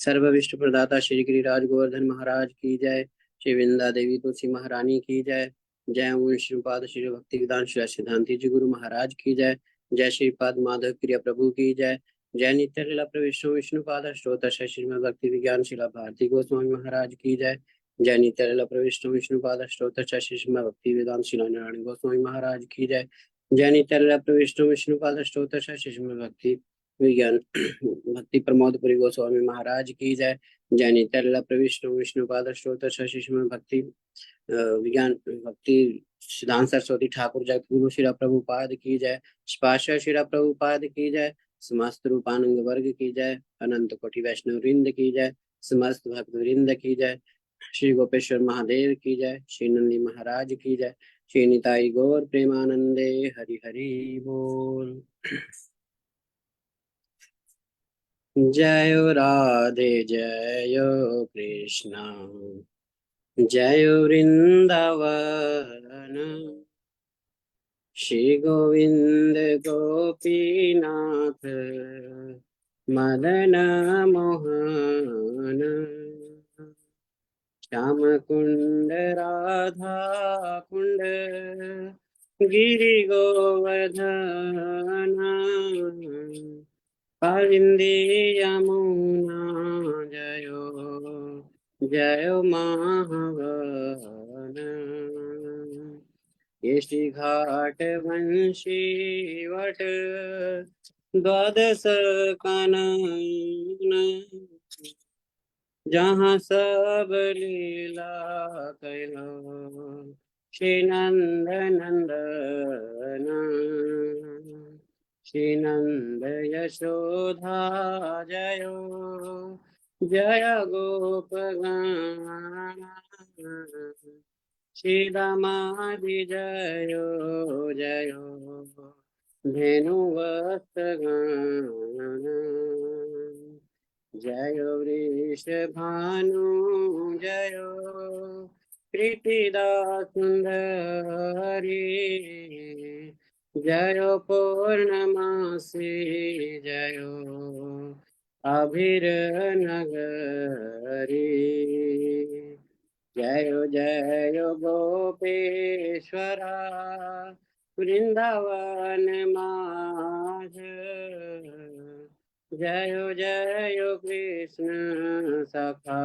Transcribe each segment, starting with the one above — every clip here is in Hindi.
सर्वविष्णु प्रदाता श्री गिरिराज गोवर्धन महाराज की जय। श्री वृंदा देवी तुलसी महारानी की जय। जय ओम श्रीपाद श्री भक्ति वेदांत श्री सिद्धांति जी गुरु महाराज की जय। जय श्रीपाद माधव प्रिय प्रभु की जय। जय नित्य लीला प्रविष्णु विष्णुपाद स्रोत श्रीमद भक्ति विज्ञान शिला भारती गोस्वामी महाराज की जय। जय नित्य लीला प्रविष्णु विष्णुपाद स्रोत श्रीमद भक्ति वेदांत शिला नारायण गोस्वामी महाराज की जय। जय नित्य लीला प्रविष्णु विष्णुपाद स्रोत श्रीमद भक्ति विज्ञान भक्ति प्रमोदपुरी गोस्वामी महाराज की जय। जय नित्य लीला प्रविष्णु विष्णुपाद स्रोत श्रीमद भक्ति विज्ञान भक्ति सिद्धांत सरस्वती ठाकुर जगत गुरु श्री प्रभुपाद की जय। पार्षद श्री प्रभुपाद की जय। समस्त रूपानंद वर्ग की जय। अनंत कोटि वैष्णव वृंद की जय। समस्त भक्त वृंद की जय। श्री गोपेश्वर महादेव की जय। श्री नंदी महाराज की जय। श्री निताई गौर प्रेमानंदे हरि हरि बोल। जय राधे जय कृष्णा जय वृंदावन। श्री गोविंद गोपीनाथ मदन मोहन। श्याम कुंड राधा कुंड गिरि गोवर्धन। कालिंदी यमुना जयो जयो महावन। केशी घाट वंशी वट द्वादश कानन। जहाँ सब लीला कैलो श्री नंद नंदन। श्री नंद यशोधा जयो जय गोपगण। श्री रामादि जयो जयो धेनुवत्सगण। जयो वृषभानु जयो कृतिदा सुंदरी। जयो पूर्णमासी जयो अभिर नगरी। जयो जयो गोपेश्वरा वृंदावन माझ। जयो जयो कृष्ण सखा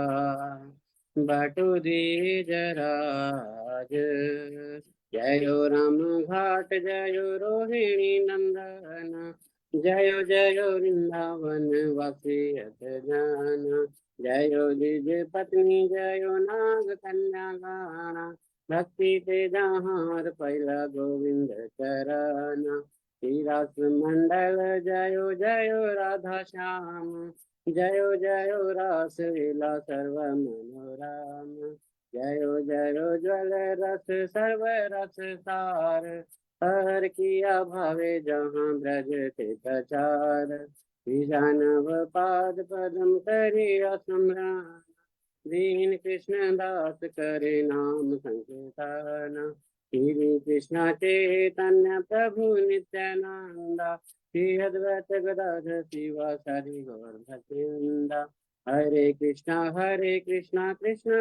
बटु द्विजराज। जयो राम घाट जयो रोहिणी नंदन। जयो जयो वृंदावन वासी जन। जयो द्विज पत्नी जयो नाग कन्या गाना। भक्ति ते जहाँ पैला गोविंद चरण। श्री रस मंडल जयो जयो राधा श्याम। जयो जयो रास लीला सर्व मनोरम। जयो जयो ज्वल रस सर्व रस सार। हर किया भावे जहाँ ब्रज ते प्रचार। जानव पाद पदम करी स्मरण। दीन कृष्ण दास करे नाम संकीर्तन। श्री कृष्ण चैतन्य प्रभु नित्यानंदा। श्री अद्वैत गदाधर शिवासादि गौर भक्तवृंदा। हरे कृष्णा कृष्णा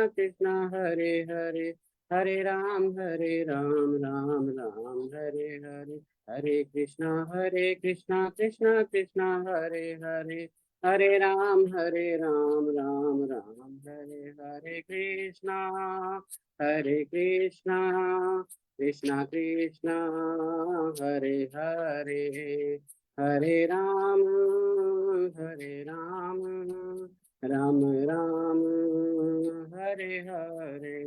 कृष्णा हरे हरे। हरे राम राम राम हरे हरे। हरे कृष्णा कृष्णा कृष्णा हरे हरे। हरे राम राम राम हरे हरे। कृष्णा कृष्णा कृष्णा हरे हरे। हरे राम राम राम हरे हरे।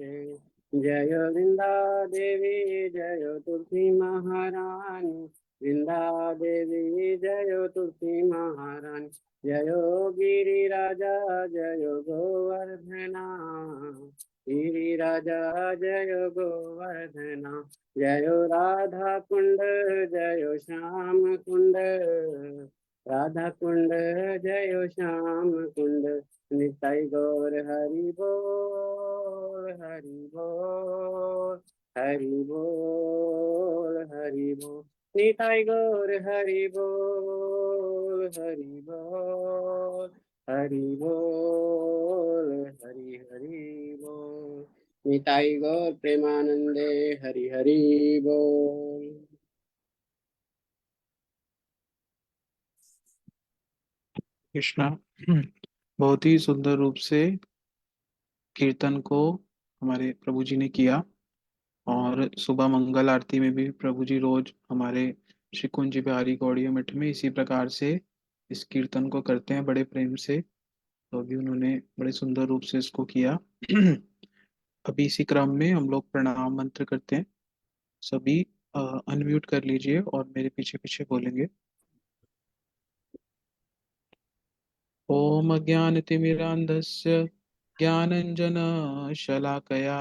जय वृंदा देवी जय तुलसी महारानी। वृंदा देवी जय तुलसी महारानी। जयो गिरि राजा जयो गोवर्धना। गिरि राजा जयो गोवर्धना। जयो राधा कुंड जयो श्याम कुंड। राधा कुंड जयो श्याम कुंड। निताई गौर हरि बोल हरि बोल हरि बोल हरि बोल। निताई गौर हरि बोल हरि बोल हरि बोल निताई गौर प्रेमानंदे। हरि हरि बोल। कृष्णा। बहुत ही सुंदर रूप से कीर्तन को हमारे प्रभु जी ने किया। और सुबह मंगल आरती में भी प्रभु जी रोज हमारे श्री कुंज बिहारी गौड़िया मठ में इसी प्रकार से इस कीर्तन को करते हैं बड़े प्रेम से। तो अभी उन्होंने बड़े सुंदर रूप से इसको किया। अभी इसी क्रम में हम लोग प्रणाम मंत्र करते हैं। सभी अनम्यूट कर लीजिए और मेरे पीछे पीछे बोलेंगे। ओम अज्ञानतिमिरान्धस्य ज्ञानञ्जनशलाकया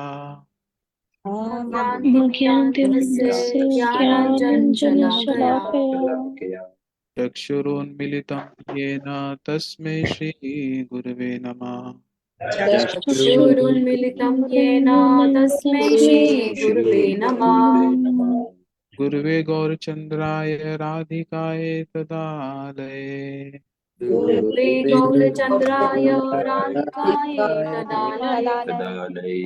ज्ञानतिमिरान्धस्य ज्ञानाञ्जनशलाकया चक्षुरुन्मिलितं येन तस्मै श्रीगुरवे नमः। चक्षुरुन्मिलितं येन तस्मै श्रीगुरवे नमः। गुरुवे गौरचन्द्राय राधिकाय तदालये गुरुवे गौरचन्द्राय राधिकाय तदालये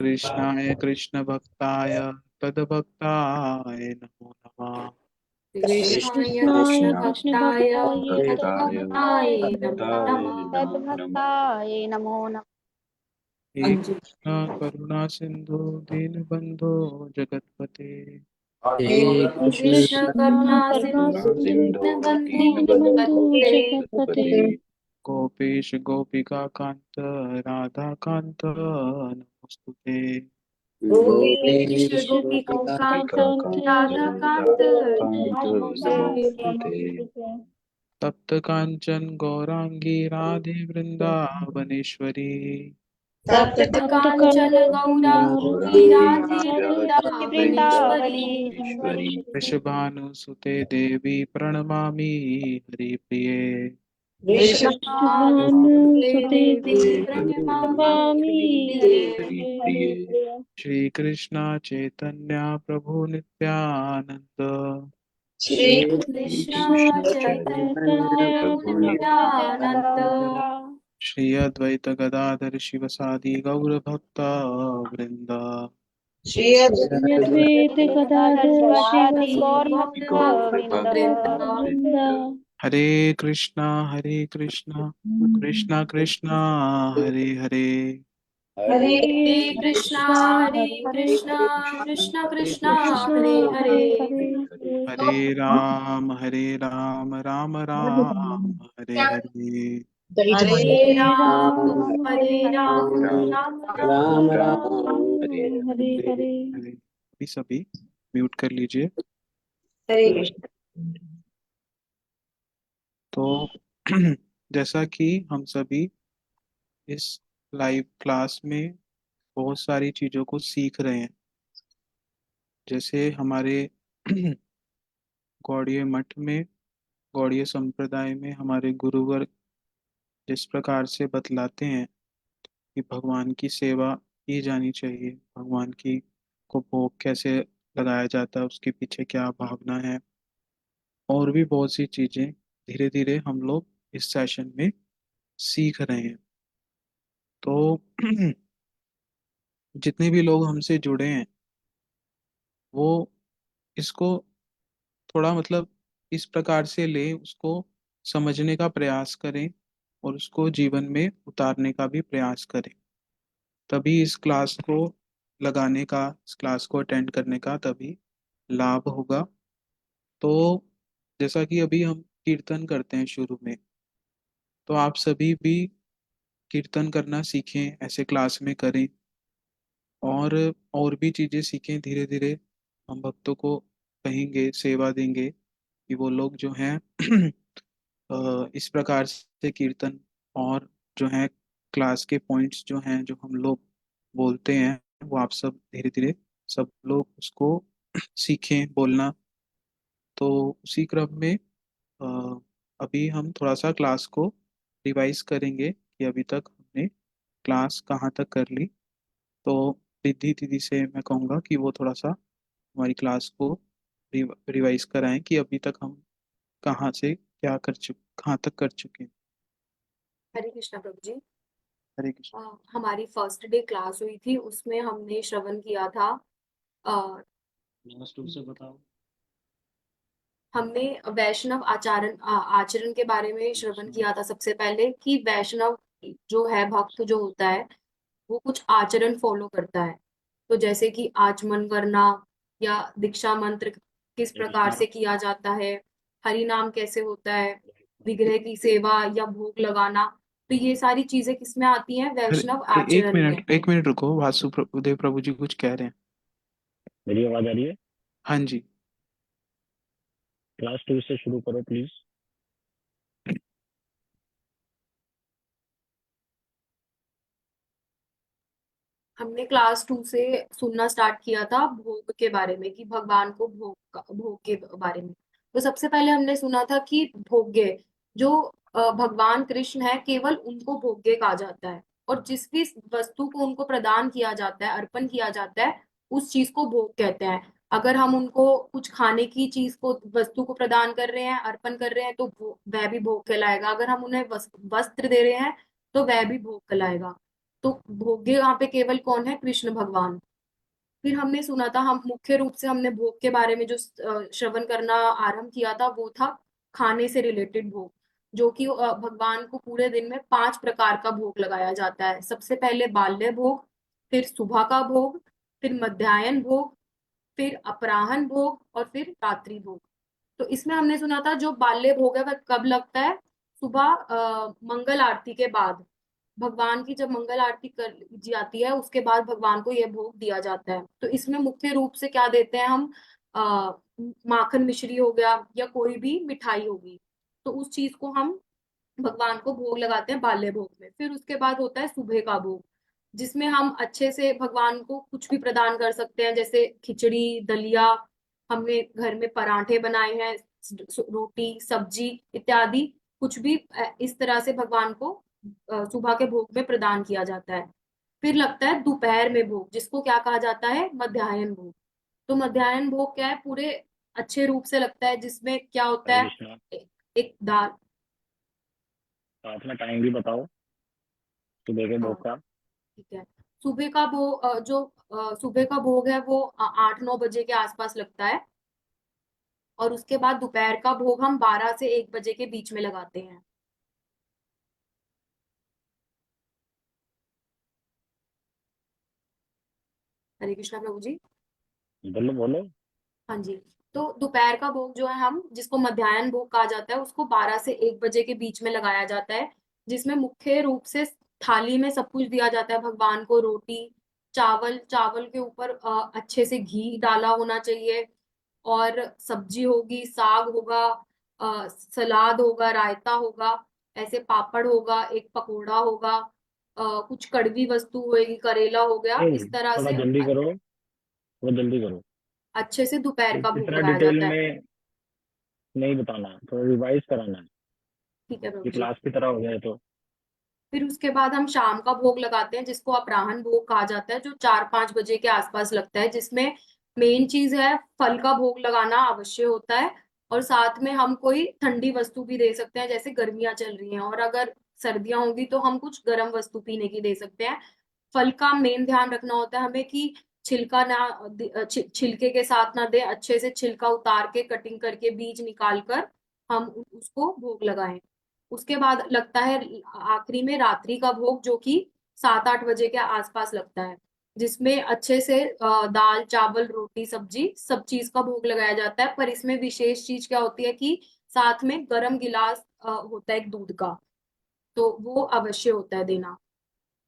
कृष्णाय कृष्णभक्ताय तद्भक्ताय नमो नमः। कृष्णाय कृष्णभक्ताय तद्भक्ताय नमो नमः। हे कृष्ण करुणा सिंधु दीनबंधो जगतपते हे कृष्ण करुणा सिंधु दीनबंधु जगत्पते गोपेश गोपिका कांत राधा कांत नमोस्तुते। गोपेश गोपेश गोपिका गोपिकान्त राधा कान्त नमोस्तुते। तप्त कांचन गौरांगी राधे वृंदावनेश्वरी तप्त कांचन गौरांगी राधे वृंदावनेश्वरी वृषभानुसुते देवी प्रणमामि हरिप्रिये। वृषभानुसुते देवी प्रणमामि हरिप्रिये। श्री कृष्ण चैतन्य प्रभु नित्यानंद श्री कृष्ण चैतन्य प्रभु नित्यानंद श्री अद्वैत गदाधर शिवसादि गौर भक्त वृंद। श्री अद्वैत गदाधर शिवासादि गौर वृंद। हरे कृष्णा कृष्णा कृष्णा हरे हरे हरे कृष्णा कृष्णा कृष्णा हरे हरे हरे राम राम राम हरे हरे। हरे राम राम हरे राम राम राम राम राम राम हरे हरे। हरे अभी सभी म्यूट कर लीजिए। हरे कृष्ण। तो जैसा कि हम सभी इस लाइव क्लास में बहुत सारी चीजों को सीख रहे हैं। जैसे हमारे गौड़ीय मठ में गौड़ीय संप्रदाय में हमारे गुरुवर जिस प्रकार से बतलाते हैं कि भगवान की सेवा की जानी चाहिए, भगवान की को भोग कैसे लगाया जाता है, उसके पीछे क्या भावना है, और भी बहुत सी चीजें धीरे धीरे हम लोग इस सेशन में सीख रहे हैं। तो जितने भी लोग हमसे जुड़े हैं वो इसको थोड़ा मतलब इस प्रकार से लें, उसको समझने का प्रयास करें और उसको जीवन में उतारने का भी प्रयास करें। तभी इस क्लास को लगाने का, इस क्लास को अटेंड करने का तभी लाभ होगा। तो जैसा कि अभी हम कीर्तन करते हैं शुरू में, तो आप सभी भी कीर्तन करना सीखें, ऐसे क्लास में करें और भी चीज़ें सीखें। धीरे धीरे हम भक्तों को कहेंगे, सेवा देंगे कि वो लोग जो हैं इस प्रकार से कीर्तन और जो है क्लास के पॉइंट्स जो हैं जो हम लोग बोलते हैं वो आप सब धीरे धीरे सब लोग उसको सीखें बोलना। तो उसी क्रम में अ, अभी हम थोड़ा सा क्लास को रिवाइज करेंगे कि अभी तक हमने क्लास कहाँ तक कर ली। तो रिद्धि दीदी से मैं कहूँगा कि वो थोड़ा सा हमारी क्लास को रिवाइज कराएं कि अभी तक हम कहाँ से क्या कर चुके, कहाँ तक कर चुके हैं। हरे कृष्णा प्रभु जी। हरे कृष्ण। हमारी फर्स्ट डे क्लास हुई थी, उसमें हमने श्रवण किया था। अ, से बताओ। हमने वैष्णव आचरण के बारे में श्रवण किया था सबसे पहले, कि वैष्णव जो है, भक्त जो होता है, वो कुछ आचरण फॉलो करता है। तो जैसे कि आचमन करना, या दीक्षा मंत्र किस प्रकार से किया जाता है, हरि नाम कैसे होता है, विग्रह की सेवा या भोग लगाना। तो ये सारी चीजें किसमें आती हैं? वैष्णव एक आचरण में। मिनट, एक मिनट रुको, वासुदेव प्रभु जी कुछ कह रहे हैं। मेरी आवाज आ रही है? हाँ जी। क्लास 2 से शुरू करो प्लीज। हमने क्लास 2 से सुनना स्टार्ट किया था भोग के बारे में, कि भगवान को भोग के बारे में। तो सबसे पहले हमने सुना था कि भोग्य जो भगवान कृष्ण है, केवल उनको भोग्य कहा जाता है, और जिस भी वस्तु को उनको प्रदान किया जाता है, अर्पण किया जाता है, उस चीज को भोग कहते हैं। अगर हम उनको कुछ खाने की चीज को, वस्तु को प्रदान कर रहे हैं, अर्पण कर रहे हैं, तो वह भी भोग कहलाएगा। अगर हम उन्हें वस्त्र दे रहे हैं, तो वह भी भोग कहलाएगा। तो भोग्य यहाँ पे केवल कौन है? कृष्ण भगवान। फिर हमने सुना था, हम मुख्य रूप से हमने भोग के बारे में जो श्रवण करना आरंभ किया था, वो था खाने से रिलेटेड भोग, जो कि भगवान को पूरे दिन में 5 प्रकार का भोग लगाया जाता है। सबसे पहले बाल्य भोग, फिर सुबह का भोग, फिर मध्याह्न भोग, फिर अपराह्न भोग, और फिर रात्रि भोग। तो इसमें हमने सुना था जो बाल्य भोग है वह कब लगता है? सुबह मंगल आरती के बाद। भगवान की जब मंगल आरती कर जाती है, उसके बाद भगवान को यह भोग दिया जाता है। तो इसमें मुख्य रूप से क्या देते हैं हम? आ, माखन मिश्री हो गया, या कोई भी मिठाई होगी, तो उस चीज को हम भगवान को भोग लगाते हैं बाल्य भोग में। फिर उसके बाद होता है सुबह का भोग, जिसमें हम अच्छे से भगवान को कुछ भी प्रदान कर सकते हैं, जैसे खिचड़ी, दलिया, हमने घर में पराठे बनाए हैं, रोटी, सब्जी इत्यादि, कुछ भी इस तरह से भगवान को सुबह के भोग में प्रदान किया जाता है। फिर लगता है दोपहर में भोग, जिसको क्या कहा जाता है? मध्याह्न भोग। तो मध्याह्न भोग क्या है? पूरे अच्छे रूप से लगता है, जिसमें क्या होता हरे है? कृष्णा। एक दाल। साथ में टाइम भी बताओ सुबह के भोग हाँ, का। ठीक है। सुबह का भोग सुबह का भोग है, वो 8-9 बजे के आसपास लगता है। और उसके बाद दोपहर का भोग हम 12 से 1 बजे के बीच में लगाते हैं। हरे कृष्णा प्रभु जी। बोलो बोलो। हाँ जी। तो दोपहर का भोग जो है, हम जिसको मध्याह्न भोग कहा जाता है, उसको 12 से 1 बजे के बीच में लगाया जाता है, जिसमें मुख्य रूप से थाली में सब कुछ दिया जाता है भगवान को। रोटी, चावल, चावल के ऊपर अच्छे से घी डाला होना चाहिए, और सब्जी होगी, साग होगा, सलाद होगा, रायता होगा, ऐसे पापड़ होगा, एक पकोड़ा होगा, कुछ कड़वी वस्तु होगी, करेला हो गया, इस तरह थोड़ा से जल्दी करो, थोड़ा जल्दी करो। अच्छे से दोपहर का भोग इतना लगाया डिटेल जाता है। में नहीं बताना, थोड़ा रिवाइज कराना है ठीक है प्रभु कि जी। क्लास की तरह हो जाए तो। फिर उसके बाद हम शाम का भोग लगाते हैं, जिसको अपराह्न भोग कहा जाता है, जो 4-5 बजे के आसपास लगता है, जिसमें मेन चीज है फल का भोग लगाना आवश्यक होता है। और साथ में हम कोई ठंडी वस्तु भी दे सकते हैं, जैसे गर्मियां चल रही हैं, और अगर सर्दियां होंगी तो हम कुछ गर्म वस्तु पीने की दे सकते हैं। फल का मेन ध्यान रखना होता है हमें, कि छिलका ना छिलके के साथ ना दे, अच्छे से छिलका उतार के, कटिंग करके, बीज निकाल कर हम उसको भोग लगाएं। उसके बाद लगता है आखिरी में रात्रि का भोग, जो कि 7-8 बजे के आसपास लगता है, जिसमें अच्छे से दाल, चावल, रोटी, सब्जी, सब चीज का भोग लगाया जाता है। पर इसमें विशेष चीज क्या होती है, कि साथ में गर्म गिलास होता है एक दूध का, तो वो अवश्य होता है देना।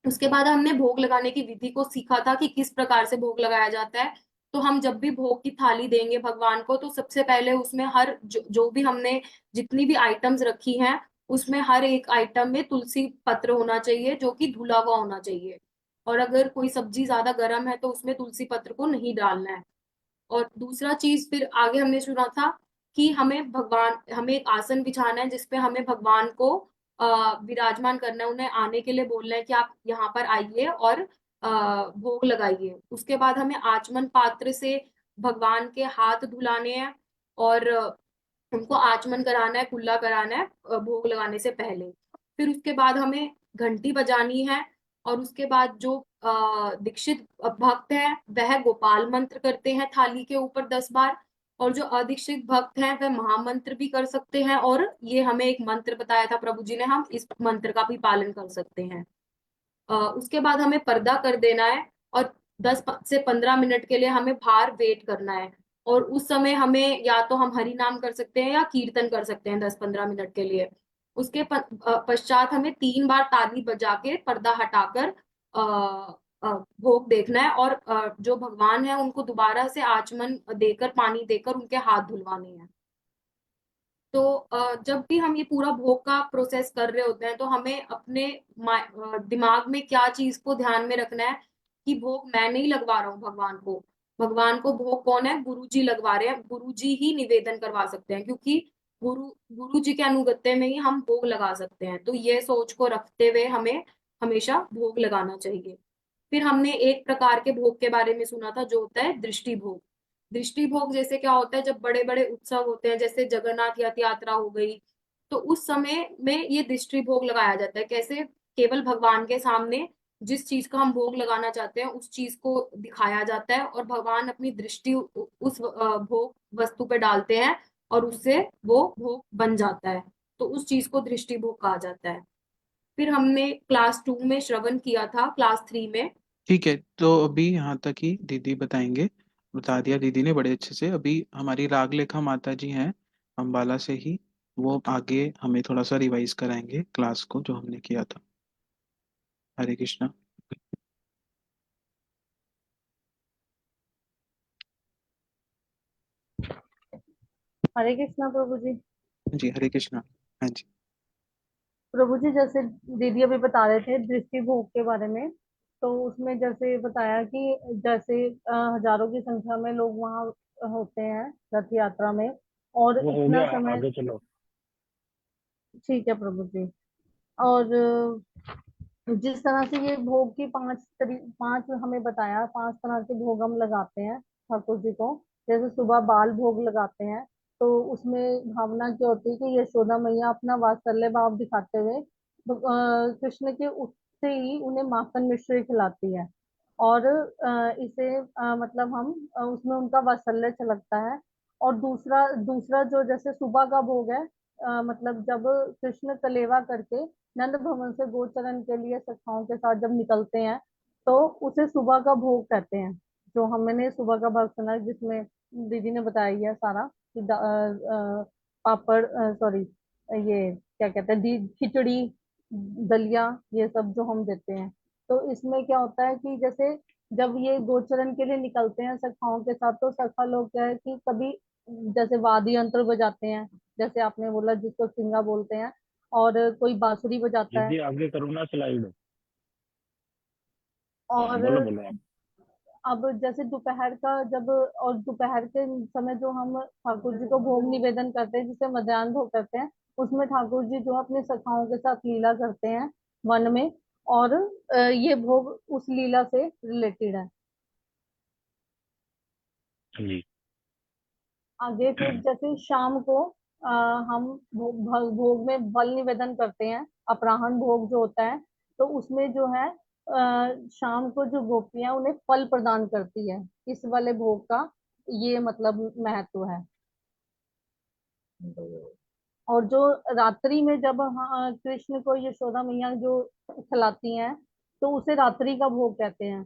उसके बाद हमने भोग लगाने की विधि को सीखा था, कि किस प्रकार से भोग लगाया जाता है। तो हम जब भी भोग की थाली देंगे भगवान को, तो सबसे पहले उसमें हर जो भी हमने जितनी भी आइटम्स रखी हैं, उसमें हर एक आइटम में तुलसी पत्र होना चाहिए, जो कि धुला हुआ होना चाहिए। और अगर कोई सब्जी ज्यादा गर्म है, तो उसमें तुलसी पत्र को नहीं डालना है। और दूसरा चीज फिर आगे हमने सुना था, कि हमें एक आसन बिछाना है, जिसपे हमें भगवान को विराजमान करना है, उन्हें आने के लिए बोलना है कि आप यहाँ पर आइए और भोग लगाइए। उसके बाद हमें आचमन पात्र से भगवान के हाथ धुलाने हैं, और उनको आचमन कराना है, कुल्ला कराना है भोग लगाने से पहले। फिर उसके बाद हमें घंटी बजानी है, और उसके बाद जो दीक्षित भक्त है वह गोपाल मंत्र करते हैं थाली के ऊपर 10 बार, और जो अदीक्षित भक्त हैं वह महामंत्र भी कर सकते हैं। और ये हमें एक मंत्र बताया था प्रभु जी ने, हम इस मंत्र का भी पालन कर सकते हैं। उसके बाद हमें पर्दा कर देना है और 10 से 15 मिनट के लिए हमें बाहर वेट करना है। और उस समय हमें या तो हम हरि नाम कर सकते हैं या कीर्तन कर सकते हैं 10-15 मिनट के लिए। उसके पश्चात हमें 3 बार ताली बजा के पर्दा हटाकर भोग देखना है, और जो भगवान है उनको दोबारा से आचमन देकर, पानी देकर उनके हाथ धुलवाने हैं। तो जब भी हम ये पूरा भोग का प्रोसेस कर रहे होते हैं तो हमें अपने दिमाग में क्या चीज को ध्यान में रखना है कि भोग मैं नहीं लगवा रहा हूँ भगवान को। भगवान को भोग कौन है? गुरु जी लगवा रहे हैं। गुरु जी ही निवेदन करवा सकते हैं, क्योंकि गुरु गुरु जी के अनुगत्य में ही हम भोग लगा सकते हैं। तो ये सोच को रखते हुए हमें हमेशा भोग लगाना चाहिए। फिर हमने एक प्रकार के भोग के बारे में सुना था जो होता है दृष्टि भोग। दृष्टि भोग जैसे क्या होता है, जब बड़े बड़े उत्सव होते हैं जैसे जगन्नाथ यात्रा हो गई, तो उस समय में ये दृष्टि भोग लगाया जाता है। कैसे? केवल भगवान के सामने जिस चीज का हम भोग लगाना चाहते हैं उस चीज को दिखाया जाता है, और भगवान अपनी दृष्टि उस भोग वस्तु पे डालते हैं और उससे वो भोग बन जाता है। तो उस चीज को दृष्टि भोग कहा जाता है। फिर हमने क्लास 2 में श्रवण किया था, क्लास 3 में। ठीक है, तो अभी यहाँ तक ही दीदी बताएंगे, बता दिया दीदी ने बड़े अच्छे से। अभी हमारी रागलेखा माता जी हैं अम्बाला से ही, वो आगे हमें थोड़ा सा रिवाइज कराएंगे क्लास को जो हमने किया था। हरे कृष्णा। हरे कृष्णा प्रभु जी। जी हरे कृष्णा। हाँ जी। प्रभु जी, जैसे दीदी अभी बता रहे थे दृष्टि भोग के बारे में, तो उसमें जैसे बताया कि जैसे हजारों की संख्या में लोग वहाँ होते हैं रथ यात्रा में, और वो हो इतना गया, समय। आगे चलो। ठीक है प्रभु जी। और जिस तरह से ये भोग की पांच हमें बताया, 5 तरह के भोग हम लगाते हैं ठाकुर जी को। जैसे सुबह बाल भोग लगाते हैं, तो उसमें भावना क्या होती है कि यशोदा मैया अपना वात्सल्य भाव दिखाते हुए कृष्ण के उठते ही उन्हें माखन मिश्री खिलाती है। और इसे मतलब हम उसमें उनका वात्सल्य छलकता है। और दूसरा दूसरा जो जैसे सुबह का भोग है, मतलब जब कृष्ण कलेवा करके नंद भवन से गोचरण के लिए सखाओं के साथ जब निकलते हैं, तो उसे सुबह का भोग कहते हैं। जो हमने सुबह का भोग सुना है, जिसमें दीदी ने बताया है सारा कि पापड़, सॉरी, ये क्या कहते हैं, खिचड़ी, दलिया, ये सब जो हम देते हैं। तो इसमें क्या होता है कि जैसे जब ये गोचरण के लिए निकलते हैं सखाओं के साथ, तो सखा लोग क्या है कि कभी जैसे वाद्य यंत्र बजाते हैं, जैसे आपने बोला जिसको सिंगा बोलते हैं, और कोई बांसुरी बजाता है। दीदी आगे करो ना स्लाइड। हाँ बोलो और बोलो आप। अब जैसे दोपहर का जब, और दोपहर के समय जो हम ठाकुर जी को भोग निवेदन करते हैं जिसे मध्याह्न भोग करते हैं, उसमें ठाकुर जी जो अपने सखाओं के साथ लीला करते हैं वन में। और ये भोग उस लीला से रिलेटेड है। जी। आगे फिर जैसे शाम को हम भोग में बल निवेदन करते हैं, अपराह्न भोग जो होता है, तो उसमें जो है शाम को जो गोपियां उन्हें फल प्रदान करती है, इस वाले भोग का ये मतलब महत्व है। और जो रात्रि में जब कृष्ण को यशोदा मैया जो खिलाती हैं, तो उसे रात्रि का भोग कहते हैं।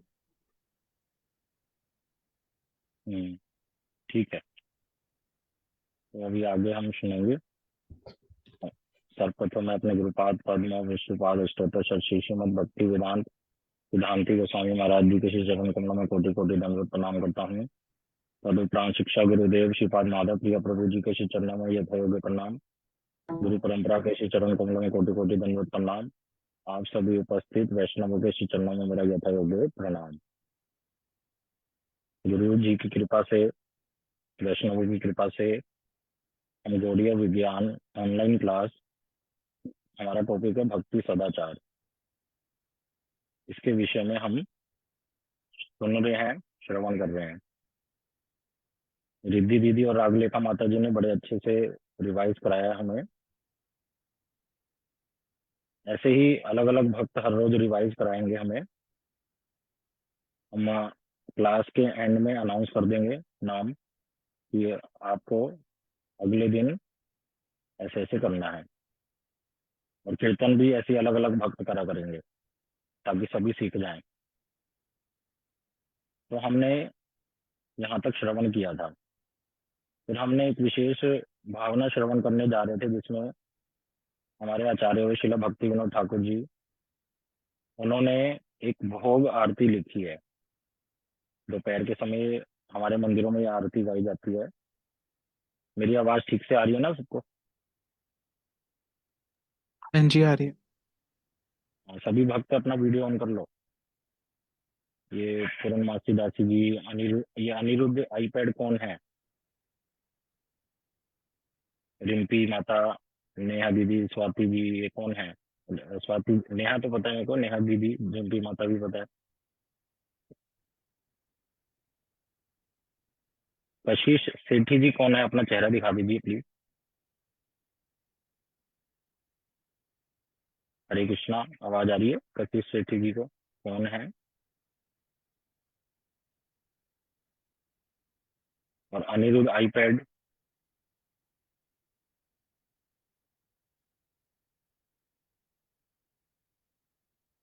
ठीक है, तो अभी आगे हम सुनेंगे। सर्वप्रथम मैं अपने गुरुपाद पद्म विष्णुपाद स्तोत्र श्री श्रीमद भक्ति वेदांत सिद्धांति गोस्वामी महाराज जी के श्री चरण कमलों में कोटि कोटि दंडवत प्रणाम करता हूँ। तदुपरांत शिक्षा गुरुदेव श्रीपाद माधव प्रिय प्रभु जी के श्री चरणों में यथायोग्य प्रणाम। गुरु परंपरा के श्री चरण कमलों में कोटि कोटि दंडवत प्रणाम। आप सभी उपस्थित वैष्णवों के श्री चरणों में मेरा यथायोग्य प्रणाम। गुरु जी की कृपा से, वैष्णवों की कृपा से हम गौड़ीय विज्ञान ऑनलाइन क्लास, हमारा टॉपिक है भक्ति सदाचार। इसके विषय में हम सुन रहे हैं, श्रवण कर रहे हैं। रिद्धि दीदी और रागलेखा माता जी ने बड़े अच्छे से रिवाइज कराया हमें। ऐसे ही अलग अलग भक्त हर रोज रिवाइज कराएंगे हमें। हम क्लास के एंड में अनाउंस कर देंगे नाम कि आपको अगले दिन ऐसे ऐसे करना है। और कीर्तन भी ऐसे अलग अलग भक्त करा करेंगे ताकि सभी सीख जाएं। तो हमने यहाँ तक श्रवण किया था। फिर हमने एक विशेष भावना श्रवण करने जा रहे थे जिसमें हमारे आचार्य हुए शिला भक्ति विनोद ठाकुर जी, उन्होंने एक भोग आरती लिखी है। दोपहर के समय हमारे मंदिरों में ये आरती गाई जाती है। मेरी आवाज ठीक से आ रही है ना सबको? हाँ जी, आ रही है। सभी भक्त अपना वीडियो ऑन कर लो। ये पूर्णमासी दासी जी, ये अनिरुद्ध आईपैड कौन है? रिम्पी माता, नेहा दीदी, स्वाति जी, ये कौन है? स्वाति, नेहा तो पता है मेरे को, नेहा दीदी, रिम्पी माता भी पता है। कशिश सेठी जी कौन है? अपना चेहरा दिखा दीजिए प्लीज। हरे कृष्णा, आवाज आ रही है? कशिश सेठी जी को कौन है? और अनिरुद्ध आईपैड,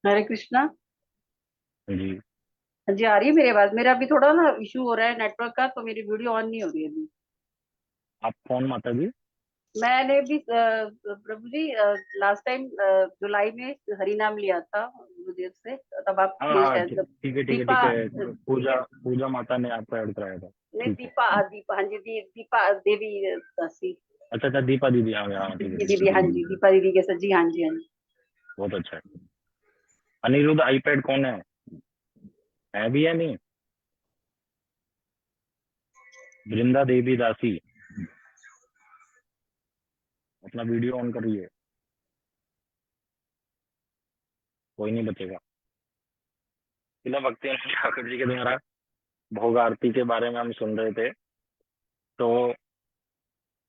हरे कृष्णा। जी हाँ जी, आ रही है मेरी आवाज? मेरा अभी थोड़ा ना इशू हो रहा है नेटवर्क का, तो मेरी वीडियो ऑन नहीं हो रही है अभी। आप कौन माता जी? मैंने भी प्रभु जी लास्ट टाइम जुलाई में हरि नाम लिया था गुरुदेव से, तब आप हाँ थे हाँ, शायद। ठीक है ठीक है दीपा, ठीक है। पूजा पूजा माता ने आपको ऐड कराया था। नहीं ठीक है। दीपा, दीपा, हाँ जी, दीपा देवी दासी। अच्छा अच्छा, दीपा दीदी, हाँ हाँ, ठीक है जी ठीक है। दीदी, हाँ जी, दीपा दीदी के साथ जी, हाँ जी हाँ जी। बहुत अच्छा है। अनिरुद्ध आईपैड कौन है भी या नहीं? वृंदा देवी दासी, अपना वीडियो ऑन करिए। कोई नहीं बचेगा। शिला भक्ति ठाकुर जी के द्वारा भोग आरती के बारे में हम सुन रहे थे। तो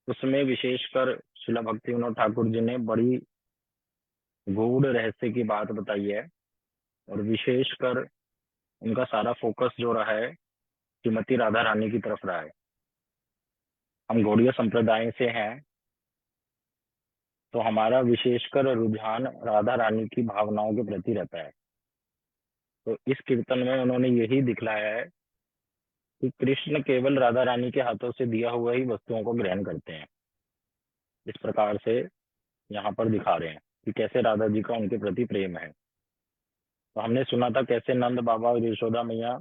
उसमें विशेषकर शिला भक्ति विनोद ठाकुर जी ने बड़ी गूढ़ रहस्य की बात बताई है। और विशेषकर उनका सारा फोकस जो रहा है श्रीमती राधा रानी की तरफ रहा है। हम गौड़ीय संप्रदाय से हैं, तो हमारा विशेषकर रुझान राधा रानी की भावनाओं के प्रति रहता है। तो इस कीर्तन में उन्होंने यही दिखलाया है कि कृष्ण केवल राधा रानी के हाथों से दिया हुआ ही वस्तुओं को ग्रहण करते हैं। इस प्रकार से यहाँ पर दिखा रहे हैं कि कैसे राधा जी का उनके प्रति प्रेम है। तो हमने सुना था कैसे नंद बाबा और यशोदा मैया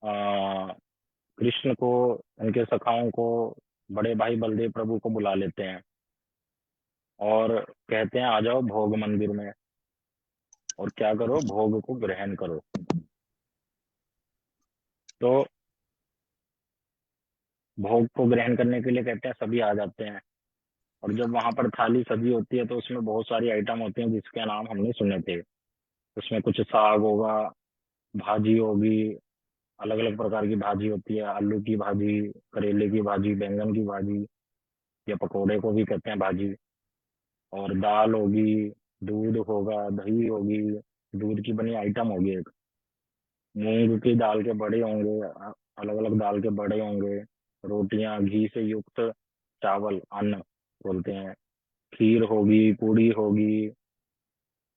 आ, कृष्ण को, उनके सखाओं को, बड़े भाई बलदेव प्रभु को बुला लेते हैं और कहते हैं आ जाओ भोग मंदिर में और क्या करो, भोग को ग्रहण करो। तो भोग को ग्रहण करने के लिए कहते हैं सभी आ जाते हैं। और जब वहां पर थाली सजी होती है तो उसमें बहुत सारी आइटम होती हैं जिसके नाम हमने सुने थे। उसमें कुछ साग होगा, भाजी होगी, अलग अलग प्रकार की भाजी होती है, आलू की भाजी, करेले की भाजी, बैंगन की भाजी, या पकोड़े को भी कहते हैं भाजी। और दाल होगी, दूध होगा, दही होगी, दूध की बनी आइटम होगी एक, मूंग की दाल के बड़े होंगे, अलग अलग दाल के बड़े होंगे, रोटियां, घी से युक्त चावल, अन्न बोलते हैं, खीर होगी, पूड़ी होगी,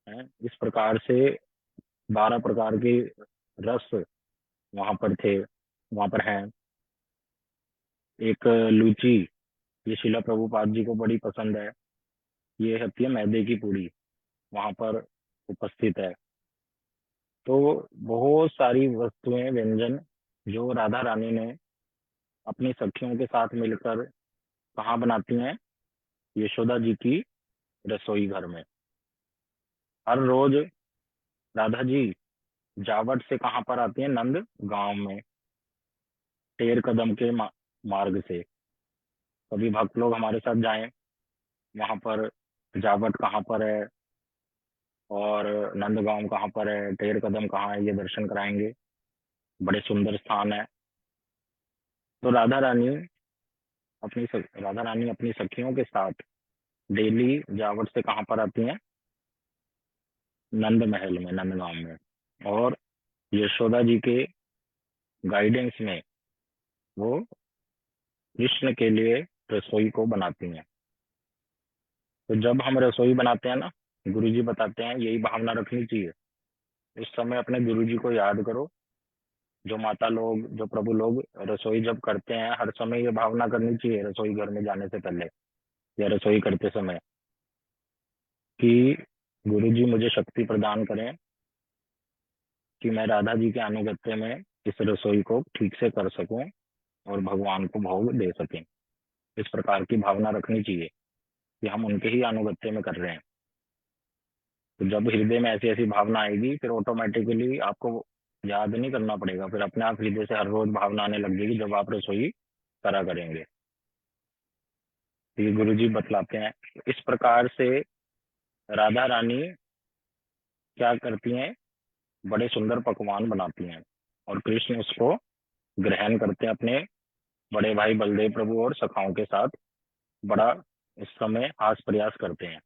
है। इस प्रकार से 12 प्रकार के रस वहां पर थे, वहां पर हैं। एक लूची, ये शिला प्रभुपाद जी को बड़ी पसंद है। ये होती है मैदे की पूड़ी, वहां पर उपस्थित है। तो बहुत सारी वस्तुएं, व्यंजन जो राधा रानी ने अपनी सखियों के साथ मिलकर कहाँ बनाती हैं? यशोदा जी की रसोई घर में। हर रोज राधा जी जावट से कहाँ पर आती हैं? नंद गांव में, टेर कदम के मार्ग से। कभी भक्त लोग हमारे साथ जाएं, वहां पर जावट कहाँ पर है और नंदगांव कहाँ पर है, टेर कदम कहाँ है, ये दर्शन कराएंगे। बड़े सुंदर स्थान है। तो राधा रानी अपनी सखियों के साथ डेली जावट से कहाँ पर आती हैं? नंद महल में, नंदगांव में। और यशोदा जी के गाइडेंस में वो कृष्ण के लिए रसोई को बनाती हैं। तो जब हम रसोई बनाते हैं ना, गुरुजी बताते हैं यही भावना रखनी चाहिए। उस समय अपने गुरुजी को याद करो। जो माता लोग, जो प्रभु लोग रसोई जब करते हैं, हर समय ये भावना करनी चाहिए रसोई घर में जाने से पहले या रसोई करते समय कि गुरुजी मुझे शक्ति प्रदान करें कि मैं राधा जी के अनुगत्य में इस रसोई को ठीक से कर सकूं और भगवान को भोग दे सकें। इस प्रकार की भावना रखनी चाहिए कि हम उनके ही अनुगत्य में कर रहे हैं। तो जब हृदय में ऐसी ऐसी भावना आएगी, फिर ऑटोमेटिकली आपको याद नहीं करना पड़ेगा, फिर अपने आप हृदय से हर रोज भावना आने लग जाएगी जब आप रसोई करा करेंगे। तो ये गुरु जी बतलाते हैं। इस प्रकार से राधा रानी क्या करती हैं, बड़े सुंदर पकवान बनाती हैं और कृष्ण उसको ग्रहण करते हैं अपने बड़े भाई बलदेव प्रभु और सखाओं के साथ। बड़ा इस समय हास प्रयास करते हैं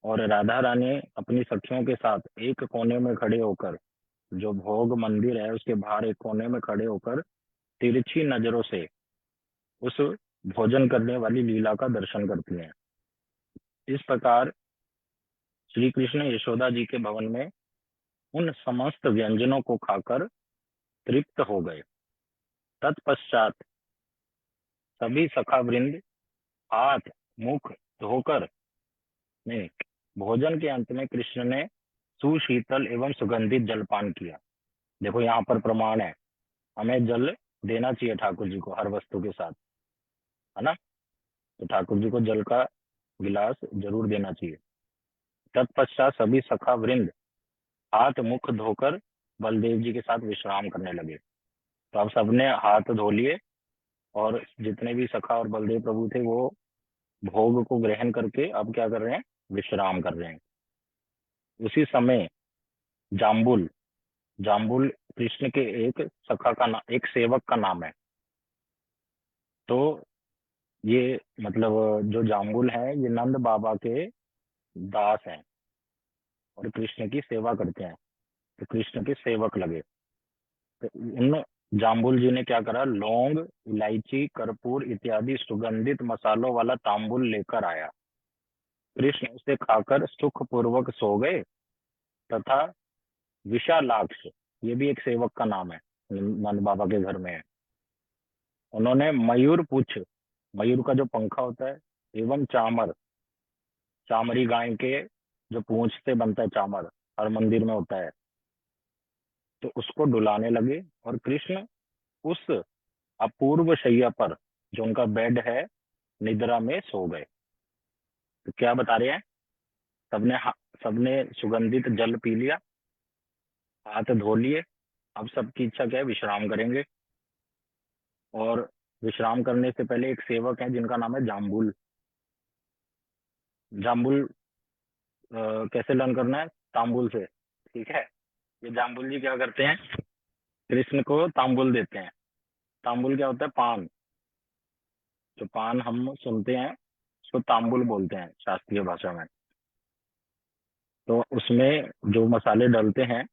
और राधा रानी अपनी सखियों के साथ एक कोने में खड़े होकर, जो भोग मंदिर है उसके बाहर एक कोने में खड़े होकर तिरछी नजरों से उस भोजन करने वाली लीला का दर्शन करती हैं। इस प्रकार श्री कृष्ण यशोदा जी के भवन में उन समस्त व्यंजनों को खाकर तृप्त हो गए। तत्पश्चात सभी सखा वृंद हाथ मुख धोकर, नहीं, भोजन के अंत में कृष्ण ने सुशीतल एवं सुगंधित जलपान किया। देखो यहाँ पर प्रमाण है, हमें जल देना चाहिए ठाकुर जी को हर वस्तु के साथ, है ना। तो ठाकुर जी को जल का गिलास जरूर देना चाहिए। तत्पश्चात सभी सखा वृंद हाथ मुख धोकर बलदेव जी के साथ विश्राम करने लगे। तो अब सबने हाथ धो लिए और जितने भी सखा और बलदेव प्रभु थे वो भोग को ग्रहण करके अब क्या कर रहे हैं, विश्राम कर रहे हैं। उसी समय जाम्बुल, जाम्बुल कृष्ण के एक सखा का नाम, एक सेवक का नाम है। तो ये मतलब जो जाम्बुल है ये नंद बाबा के दास हैं और कृष्ण की सेवा करते हैं, तो कृष्ण के सेवक लगे। तो उन जाम्बुल जी ने क्या करा, लौंग इलायची कर्पूर इत्यादि सुगंधित मसालों वाला तांबुल लेकर आया। कृष्ण उसे खाकर सुख पूर्वक सो गए तथा विशालाक्ष, ये भी एक सेवक का नाम है, नंद बाबा के घर में है, उन्होंने मयूर पुछ, मयूर का जो पंखा होता है, एवं चामर, चामरी गाय के जो पूंछ से बनता है चामर, हर मंदिर में होता है, तो उसको डुलाने लगे और कृष्ण उस अपूर्व शैया पर, जो उनका बेड है, निद्रा में सो गए। तो क्या बता रहे हैं, सबने सुगंधित जल पी लिया, हाथ धो लिए, अब सबकी इच्छा क्या है, विश्राम करेंगे। और विश्राम करने से पहले एक सेवक है जिनका नाम है जाम्बुल। जाम्बुल कैसे लर्न करना है, तांबुल से, ठीक है। ये जाम्बुल जी क्या करते हैं, कृष्ण को तांबुल देते हैं। तांबुल क्या होता है, पान, जो पान हम सुनते हैं उसको तांबुल बोलते हैं शास्त्रीय भाषा में। तो उसमें जो मसाले डलते हैं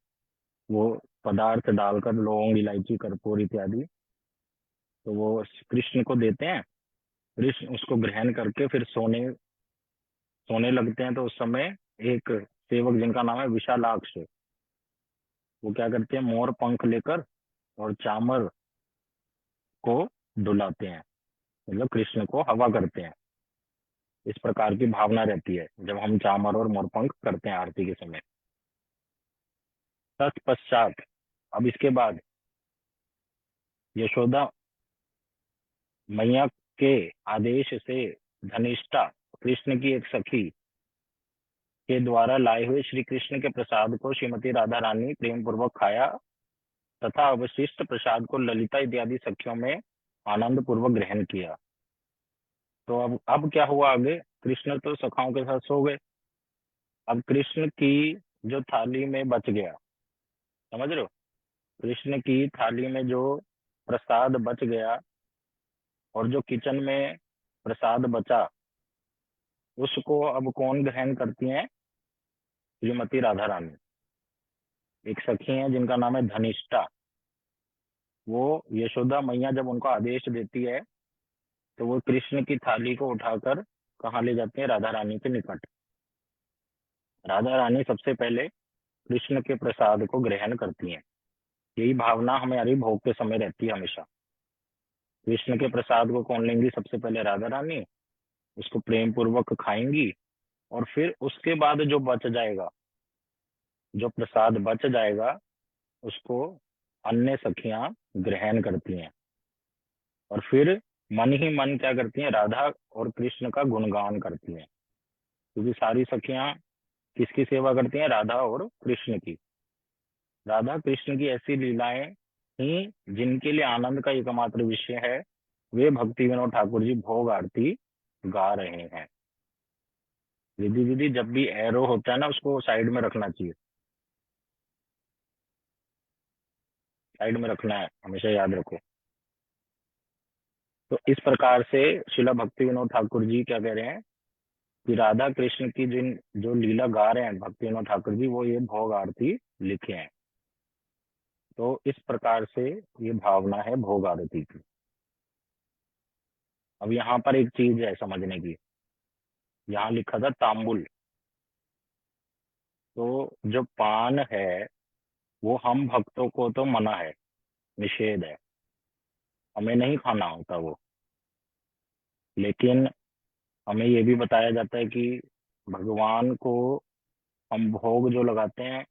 वो पदार्थ डालकर, लौंग इलायची कर्पूर इत्यादि, तो वो कृष्ण को देते हैं। कृष्ण उसको ग्रहण करके फिर सोने सोने लगते हैं। तो उस समय एक सेवक जिनका नाम है विशालाक्ष, वो क्या करते हैं, मोर पंख लेकर और चामर को डुलाते हैं, मतलब कृष्ण को हवा करते हैं। इस प्रकार की भावना रहती है जब हम चामर और मोरपंख करते हैं आरती के समय। तत्पश्चात, अब इसके बाद यशोदा मैया के आदेश से धनिष्ठा, कृष्ण की एक सखी के द्वारा लाए हुए श्री कृष्ण के प्रसाद को श्रीमती राधा रानी प्रेम पूर्वक खाया तथा अवशिष्ट प्रसाद को ललिता इत्यादि सखियों में आनंद पूर्वक ग्रहण किया। तो अब क्या हुआ आगे, कृष्ण तो सखाओं के साथ सो गए। अब कृष्ण की जो थाली में बच गया, समझ रहे हो, कृष्ण की थाली में जो प्रसाद बच गया और जो किचन में प्रसाद बचा, उसको अब कौन ग्रहण करती हैं, श्रीमती राधा रानी। एक सखी है जिनका नाम है धनिष्ठा। वो यशोदा मैया जब उनको आदेश देती है तो वो कृष्ण की थाली को उठाकर कहाँ ले जाती है? राधा रानी के निकट। राधा रानी सबसे पहले कृष्ण के प्रसाद को ग्रहण करती हैं। यही भावना हमारी भोग के समय रहती है हमेशा। कृष्ण के प्रसाद को कौन लेंगी? सबसे पहले राधा रानी। उसको प्रेम पूर्वक खाएंगी और फिर उसके बाद जो बच जाएगा, जो प्रसाद बच जाएगा, उसको अन्य सखियां ग्रहण करती हैं और फिर मन ही मन क्या करती हैं? राधा और कृष्ण का गुणगान करती हैं। क्योंकि सारी सखियां किसकी सेवा करती हैं? राधा और कृष्ण की। राधा कृष्ण की ऐसी लीलाएं ही जिनके लिए आनंद का एकमात्र विषय है, वे भक्ति विनोद ठाकुर जी भोग आरती गा रहे हैं। दीदी दीदी, जब भी एरो होता है ना, उसको साइड में रखना चाहिए, साइड में रखना है, हमेशा याद रखो। तो इस प्रकार से शिला भक्ति विनोद ठाकुर जी क्या कह रहे हैं कि राधा कृष्ण की जिन जो लीला गा रहे हैं भक्ति विनोद ठाकुर जी, वो ये भोग आरती लिखे हैं। तो इस प्रकार से ये भावना है भोग आरती की। अब यहाँ पर एक चीज है समझने की। यहाँ लिखा था तांबुल। तो जो पान है वो हम भक्तों को तो मना है, निषेध है, हमें नहीं खाना होता वो। लेकिन हमें ये भी बताया जाता है कि भगवान को हम भोग जो लगाते हैं,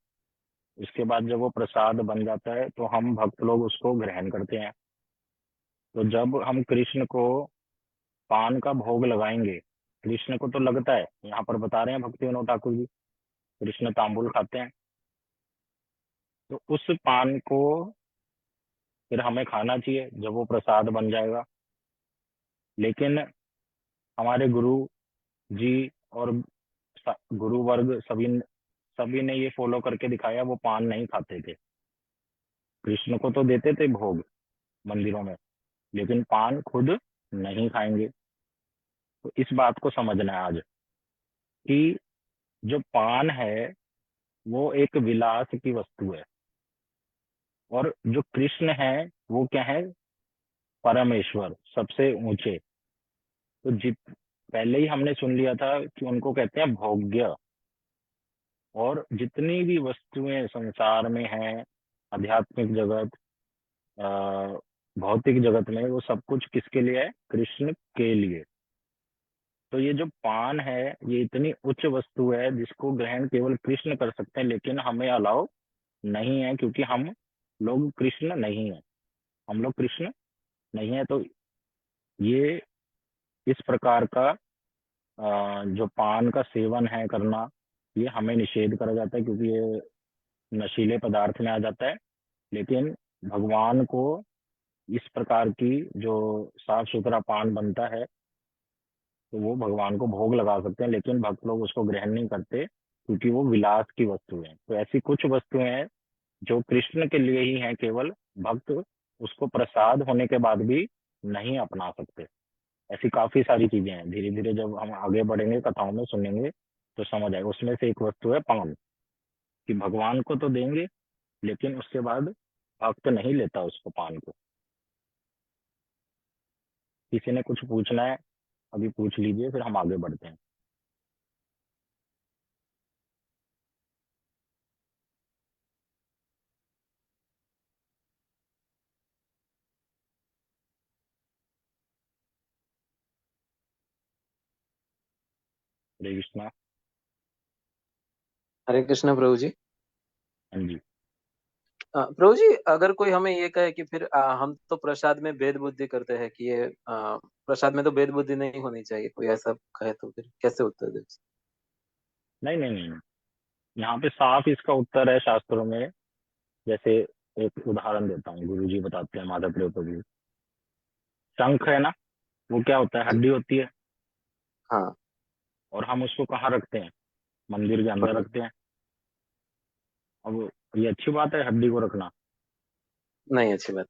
उसके बाद जब वो प्रसाद बन जाता है तो हम भक्त लोग उसको ग्रहण करते हैं। तो जब हम कृष्ण को पान का भोग लगाएंगे, कृष्ण को तो लगता है, यहाँ पर बता रहे हैं भक्ति विनोद ठाकुर जी, कृष्ण तांबुल खाते हैं, तो उस पान को फिर हमें खाना चाहिए जब वो प्रसाद बन जाएगा। लेकिन हमारे गुरु जी और गुरु वर्ग सभी सभी ने ये फॉलो करके दिखाया, वो पान नहीं खाते थे। कृष्ण को तो देते थे भोग मंदिरों में, लेकिन पान खुद नहीं खाएंगे। तो इस बात को समझना है आज कि जो पान है वो एक विलास की वस्तु है और जो कृष्ण है वो क्या है? परमेश्वर, सबसे ऊंचे। तो जित पहले ही हमने सुन लिया था कि उनको कहते हैं भोग्य। और जितनी भी वस्तुएं संसार में हैं, आध्यात्मिक जगत, अ, भौतिक जगत में, वो सब कुछ किसके लिए है? कृष्ण के लिए। तो ये जो पान है ये इतनी उच्च वस्तु है जिसको ग्रहण केवल कृष्ण कर सकते हैं, लेकिन हमें अलाउ नहीं है क्योंकि हम लोग कृष्ण नहीं है, हम लोग कृष्ण नहीं है। तो ये इस प्रकार का जो पान का सेवन है करना, ये हमें निषेध करा जाता है क्योंकि ये नशीले पदार्थ में आ जाता है। लेकिन भगवान को इस प्रकार की जो साफ सुथरा पान बनता है तो वो भगवान को भोग लगा सकते हैं, लेकिन भक्त लोग उसको ग्रहण नहीं करते क्योंकि वो विलास की वस्तु है। तो ऐसी कुछ वस्तुएं हैं जो कृष्ण के लिए ही हैं केवल, भक्त उसको प्रसाद होने के बाद भी नहीं अपना सकते। ऐसी काफी सारी चीजें हैं, धीरे धीरे जब हम आगे बढ़ेंगे कथाओं में सुनेंगे तो समझ आएगा। उसमें से एक वस्तु है पान, कि भगवान को तो देंगे लेकिन उसके बाद भक्त नहीं लेता उसको, पान को। किसी ने कुछ पूछना है अभी पूछ लीजिए, फिर हम आगे बढ़ते हैं। हरे कृष्णा। हरे कृष्णा प्रभु जी। हाँ जी। प्रभु जी, अगर कोई हमें ये कहे कि फिर हम तो प्रसाद में भेद बुद्धि करते हैं कि ये प्रसाद में तो भेद बुद्धि नहीं होनी चाहिए, कोई ऐसा कहे तो फिर कैसे उत्तर दे? नहीं नहीं नहीं नहीं। यहाँ पे साफ इसका उत्तर है शास्त्रों में। जैसे एक उदाहरण देता हूँ, गुरु जी बताते हैं, माधव प्रभु जी। शंख है ना, वो क्या होता है? जी। हड्डी होती है। हाँ। और हम उसको कहाँ रखते हैं? मंदिर के अंदर मंदिर। रखते हैं। अब ये अच्छी बात है हड्डी को रखना? नहीं, अच्छी बात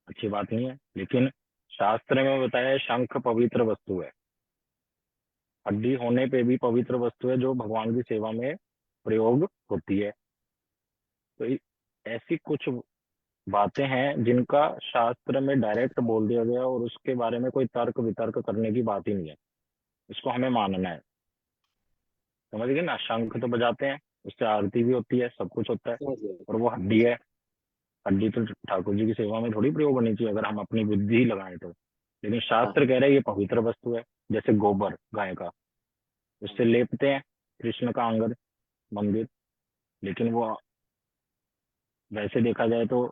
अच्छी बात नहीं है, लेकिन शास्त्र में बताया है शंख पवित्र वस्तु है। हड्डी होने पे भी पवित्र वस्तु है जो भगवान की सेवा में प्रयोग होती है। तो ऐसी कुछ बातें हैं जिनका शास्त्र में डायरेक्ट बोल दिया गया और उसके बारे में कोई तर्क वितर्क करने की बात ही नहीं है, इसको हमें मानना है। समझ गए ना? शंख तो बजाते हैं, उससे आरती भी होती है, सब कुछ होता है, समझ गए। और वो हड्डी है। हड्डी तो ठाकुर जी की सेवा में थोड़ी प्रयोग होनी चाहिए अगर हम अपनी बुद्धि ही लगाएं तो। लेकिन हाँ शास्त्र कह रहे हैं ये पवित्र वस्तु है। जैसे गोबर गाय का, उससे लेपते हैं कृष्ण का अंगद मंदिर, लेकिन वो वैसे देखा जाए तो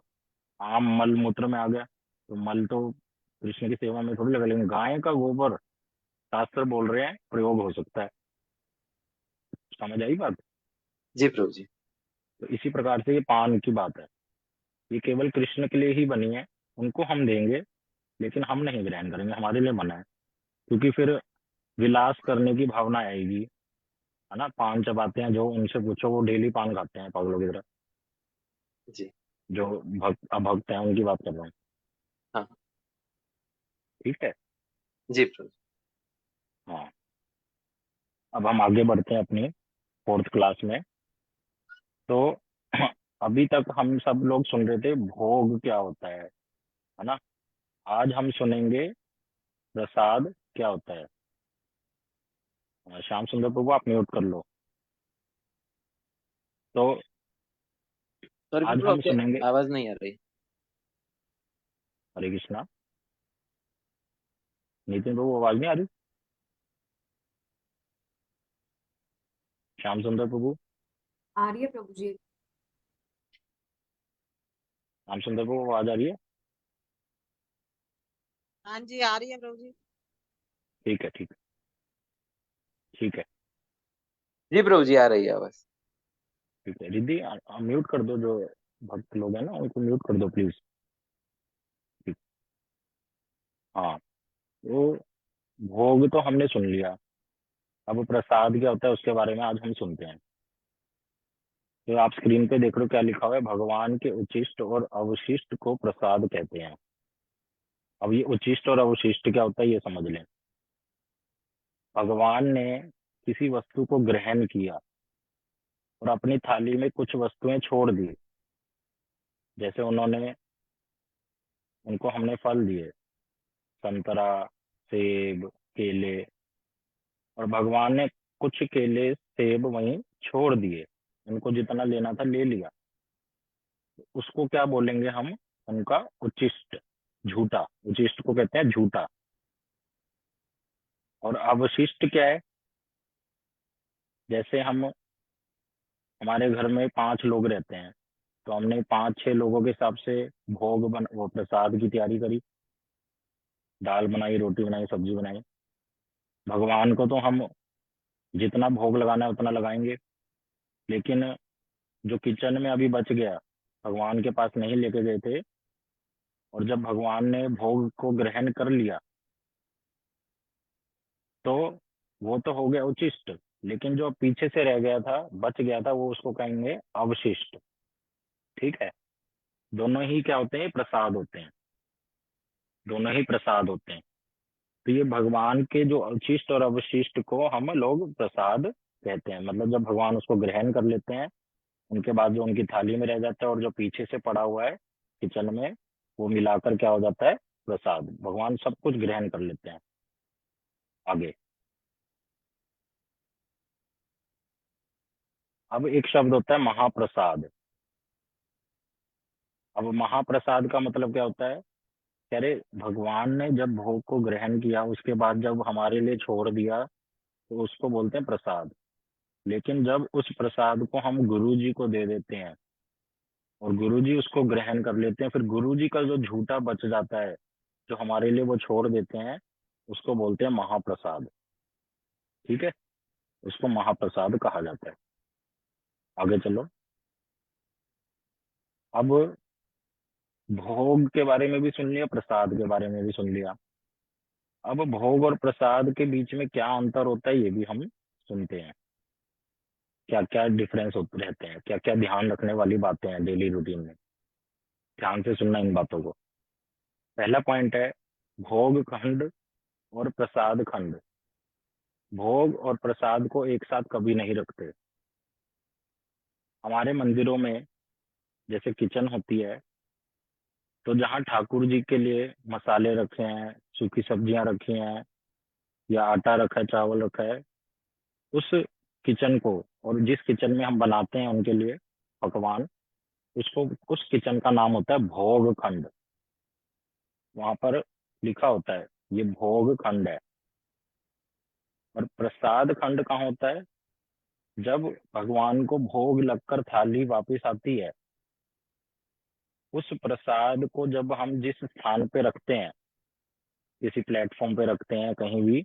आम मल मूत्र में आ गया, तो मल तो कृष्ण की सेवा में थोड़ी लगा। लेकिन गाय का गोबर शास्त्र बोल रहे हैं प्रयोग हो सकता है। समझ आई बात? जी प्रभु जी। तो इसी प्रकार से ये पान की बात है, ये केवल कृष्ण के लिए ही बनी है, उनको हम देंगे लेकिन हम नहीं ग्रहण करेंगे, हमारे लिए मना है। क्योंकि फिर विलास करने की भावना आएगी, है ना? पान चबाते हैं जो, उनसे पूछो, वो डेली पान खाते हैं पागलों की तरह। जी। जो भक्त अभक्त हैं उनकी बात कर रहा हूँ। हाँ। ठीक है। जी प्रभु। हाँ, अब हम आगे बढ़ते हैं अपनी 4th क्लास में। तो अभी तक हम सब लोग सुन रहे थे भोग क्या होता है ना? आज हम सुनेंगे प्रसाद क्या होता है। श्याम सुंदर प्रभु आप म्यूट कर लो। तो सॉरी आज प्रभु, हम आपकी सुनेंगे। आवाज नहीं आ रही। हरे कृष्णा। नितिन प्रभु आवाज नहीं आ रही? श्याम सुंदर प्रभु, आ रही है प्रभु जी। श्याम सुंदर प्रभु आवाज आ रही है? हाँ जी, आ रही है प्रभु जी। ठीक है, ठीक है, ठीक है, जी प्रभु जी, आ रही है आवाज। ठीक है। रिद्धि म्यूट कर दो, जो भक्त लोग हैं ना उनको म्यूट कर दो प्लीज। ठीक। हाँ, तो भोग तो हमने सुन लिया, अब प्रसाद क्या होता है उसके बारे में आज हम सुनते हैं। तो आप स्क्रीन पे देख रहे हो क्या लिखा हुआ है, भगवान के उचिष्ट और अवशिष्ट को प्रसाद कहते हैं। अब ये उचिष्ट और अवशिष्ट क्या होता है ये समझ लें। भगवान ने किसी वस्तु को ग्रहण किया और अपनी थाली में कुछ वस्तुएं छोड़ दी। जैसे उन्होंने, उनको हमने फल दिए, संतरा, सेब, केले, और भगवान ने कुछ केले सेब वहीं छोड़ दिए, उनको जितना लेना था ले लिया। उसको क्या बोलेंगे हम? उनका उचिष्ट, झूठा। उचिष्ट को कहते हैं झूठा। और अवशिष्ट क्या है? जैसे हम, हमारे घर में 5 लोग रहते हैं, तो हमने 5-6 लोगों के हिसाब से वो प्रसाद की तैयारी करी, दाल बनाई, रोटी बनाई, सब्जी बनाई। भगवान को तो हम जितना भोग लगाना है उतना लगाएंगे, लेकिन जो किचन में अभी बच गया, भगवान के पास नहीं लेके गए थे, और जब भगवान ने भोग को ग्रहण कर लिया तो वो तो हो गया उचिष्ट, लेकिन जो पीछे से रह गया था, बच गया था, वो उसको कहेंगे अवशिष्ट। ठीक है? दोनों ही क्या होते हैं? प्रसाद होते हैं, दोनों ही प्रसाद होते हैं। तो ये भगवान के जो अवशिष्ट और अवशिष्ट को हम लोग प्रसाद कहते हैं। मतलब जब भगवान उसको ग्रहण कर लेते हैं, उनके बाद जो उनकी थाली में रह जाता है और जो पीछे से पड़ा हुआ है किचन में, वो मिलाकर क्या हो जाता है? प्रसाद। भगवान सब कुछ ग्रहण कर लेते हैं। आगे, अब एक शब्द होता है महाप्रसाद। अब महाप्रसाद का मतलब क्या होता है? कह रहे भगवान ने जब भोग को ग्रहण किया, उसके बाद जब हमारे लिए छोड़ दिया, तो उसको बोलते हैं प्रसाद। लेकिन जब उस प्रसाद को हम गुरु जी को दे देते हैं और गुरु जी उसको ग्रहण कर लेते हैं, फिर गुरु जी का जो झूठा बच जाता है, जो हमारे लिए वो छोड़ देते हैं, उसको बोलते हैं महाप्रसाद। ठीक है? उसको महाप्रसाद कहा जाता है। आगे चलो। अब भोग के बारे में भी सुन लिया, प्रसाद के बारे में भी सुन लिया। अब भोग और प्रसाद के बीच में क्या अंतर होता है ये भी हम सुनते हैं। क्या क्या डिफरेंस रहते हैं, क्या क्या ध्यान रखने वाली बातें हैं डेली रूटीन में। ध्यान से सुनना इन बातों को। पहला पॉइंट है भोग खंड और प्रसाद खंड। भोग और प्रसाद को एक साथ कभी नहीं रखते। हमारे मंदिरों में जैसे किचन होती है, तो जहाँ ठाकुर जी के लिए मसाले रखे हैं, सूखी सब्जियां रखी हैं, या आटा रखा है, चावल रखा है, उस किचन को, और जिस किचन में हम बनाते हैं उनके लिए पकवान, उसको, उस किचन का नाम होता है भोग खंड। वहां पर लिखा होता है ये भोग खंड है। और प्रसाद खंड कहाँ होता है? जब भगवान को भोग लगकर थाली वापस आती है, उस प्रसाद को जब हम जिस स्थान पे रखते हैं, किसी प्लेटफॉर्म पे रखते हैं कहीं भी,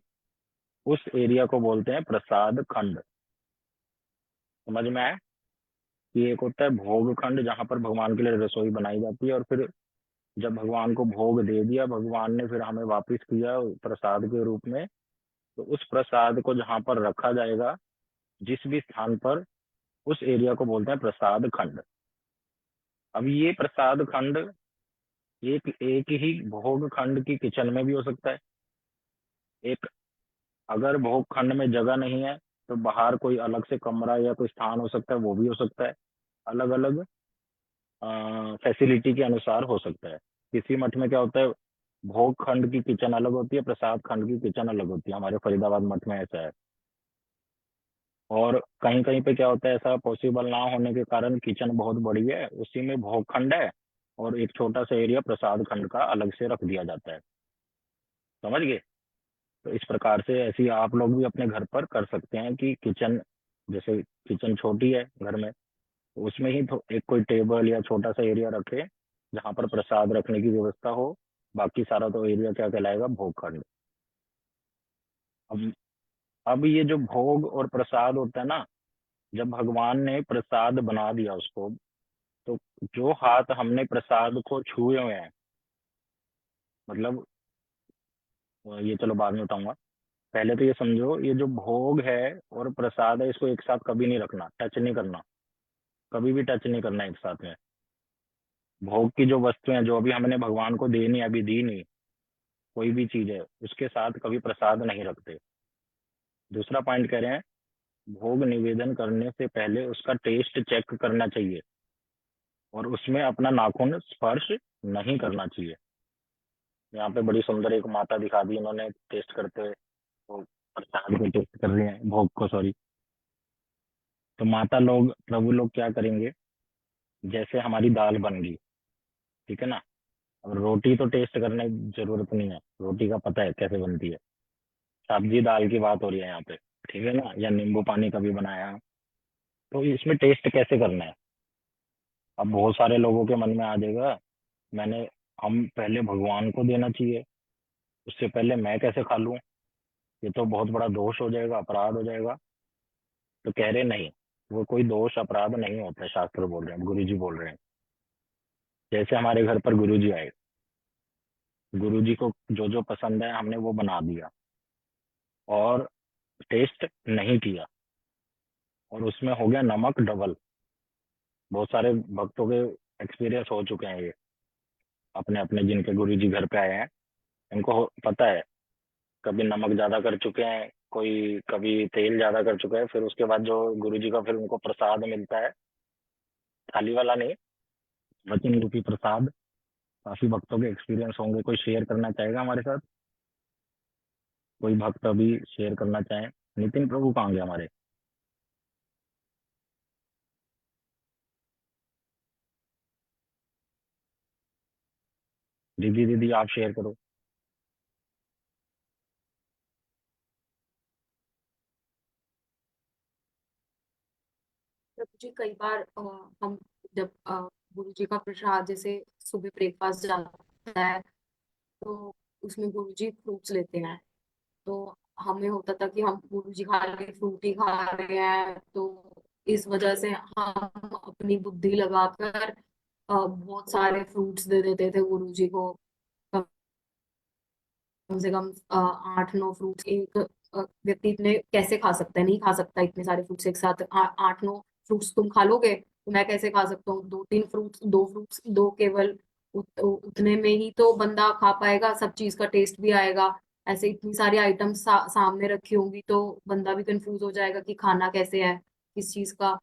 उस एरिया को बोलते हैं प्रसाद खंड। समझ में आया? कि एक होता है भोग खंड जहाँ पर भगवान के लिए रसोई बनाई जाती है, और फिर जब भगवान को भोग दे दिया भगवान ने, फिर हमें वापस किया प्रसाद के रूप में, तो उस प्रसाद को जहाँ पर रखा जाएगा, जिस भी स्थान पर, उस एरिया को बोलते हैं प्रसाद खंड। अब ये प्रसाद खंड एक एक ही भोग खंड की किचन में भी हो सकता है। एक, अगर भोग खंड में जगह नहीं है तो बाहर कोई अलग से कमरा या कोई स्थान हो सकता है, वो भी हो सकता है। अलग अलग फैसिलिटी के अनुसार हो सकता है। किसी मठ में क्या होता है, भोग खंड की किचन अलग होती है, प्रसाद खंड की किचन अलग होती है। हमारे फरीदाबाद मठ में ऐसा है। और कहीं कहीं पे क्या होता है, ऐसा पॉसिबल ना होने के कारण किचन बहुत बड़ी है, उसी में भोग खंड है, और एक छोटा सा एरिया प्रसाद खंड का अलग से रख दिया जाता है। समझ गए? तो इस प्रकार से ऐसी आप लोग भी अपने घर पर कर सकते हैं कि किचन, जैसे किचन छोटी है घर में, तो उसमें ही एक कोई टेबल या छोटा सा एरिया रखे जहाँ पर प्रसाद रखने की व्यवस्था हो। बाकी सारा तो एरिया क्या कहलाएगा, भोग खंड। अब अब ये जो भोग और प्रसाद होता है ना, जब भगवान ने प्रसाद बना दिया उसको, तो जो हाथ हमने प्रसाद को छुए हुए हैं, मतलब ये चलो बाद में बताऊंगा, पहले तो ये समझो, ये जो भोग है और प्रसाद है, इसको एक साथ कभी नहीं रखना, टच नहीं करना, कभी भी टच नहीं करना एक साथ में। भोग की जो वस्तुएं जो अभी हमने भगवान को देनी है, अभी दी नहीं, कोई भी चीज है, उसके साथ कभी प्रसाद नहीं रखते। दूसरा पॉइंट कह रहे हैं, भोग निवेदन करने से पहले उसका टेस्ट चेक करना चाहिए, और उसमें अपना नाखून स्पर्श नहीं करना चाहिए। यहाँ पे बड़ी सुंदर एक माता दिखा दी इन्होंने टेस्ट करते हुए, वो प्रसाद को टेस्ट कर रही हैं, भोग को, सॉरी। तो माता लोग, प्रभु लोग क्या करेंगे, जैसे हमारी दाल बन गई, ठीक है ना, अब रोटी तो टेस्ट करने की जरूरत नहीं है, रोटी का पता है कैसे बनती है। सब्जी दाल की बात हो रही है यहाँ पे, ठीक है ना, या नींबू पानी कभी बनाया, तो इसमें टेस्ट कैसे करना है। अब बहुत सारे लोगों के मन में आ जाएगा, मैंने, हम पहले भगवान को देना चाहिए, उससे पहले मैं कैसे खा लूं, ये तो बहुत बड़ा दोष हो जाएगा, अपराध हो जाएगा। तो कह रहे नहीं, वो कोई दोष अपराध नहीं होता है, शास्त्र बोल रहे हैं, गुरु जी बोल रहे हैं। जैसे हमारे घर पर गुरु जी आए, गुरु जी को जो जो पसंद है हमने वो बना दिया, और टेस्ट नहीं किया, और उसमें हो गया नमक डबल। बहुत सारे भक्तों के एक्सपीरियंस हो चुके हैं ये, अपने अपने जिनके गुरु जी घर पे आए हैं, इनको पता है, कभी नमक ज्यादा कर चुके हैं, कोई कभी तेल ज्यादा कर चुका है, फिर उसके बाद जो गुरु जी का फिर उनको प्रसाद मिलता है, थाली वाला नहीं, वचन रूपी प्रसाद। काफी भक्तों के एक्सपीरियंस होंगे, कोई शेयर करना चाहेगा हमारे साथ? कोई भक्त अभी शेयर करना चाहे? नितिन प्रभु कहाँ गए हमारे? दीदी दीदी आप शेयर करो। प्रभु जी कई बार हम जब गुरु जी का प्रसाद जैसे सुबह ब्रेकफास्ट जाता है तो उसमें गुरु जी फ्रूट्स लेते हैं, तो हमें होता था कि हम गुरु जी खाली फ्रूट ही खा रहे हैं, तो इस वजह से हम अपनी बुद्धि लगाकर बहुत सारे फ्रूट्स दे देते थे गुरु जी को। कम से कम 8-9 फ्रूट्स एक व्यक्ति इतने कैसे खा सकता है, नहीं खा सकता इतने सारे फ्रूट्स एक साथ। 8-9 फ्रूट्स तुम खा लोगे तो मैं कैसे खा सकता हूँ? 2-3 फ्रूट्स, 2 फ्रूट्स, 2 केवल उतने में ही तो बंदा खा पाएगा, सब चीज का टेस्ट भी आएगा। ऐसे इतनी सारी आइटम्स सामने रखी होंगी तो बंदा भी कंफ्यूज हो जाएगा कि खाना कैसे है, किस चीज का।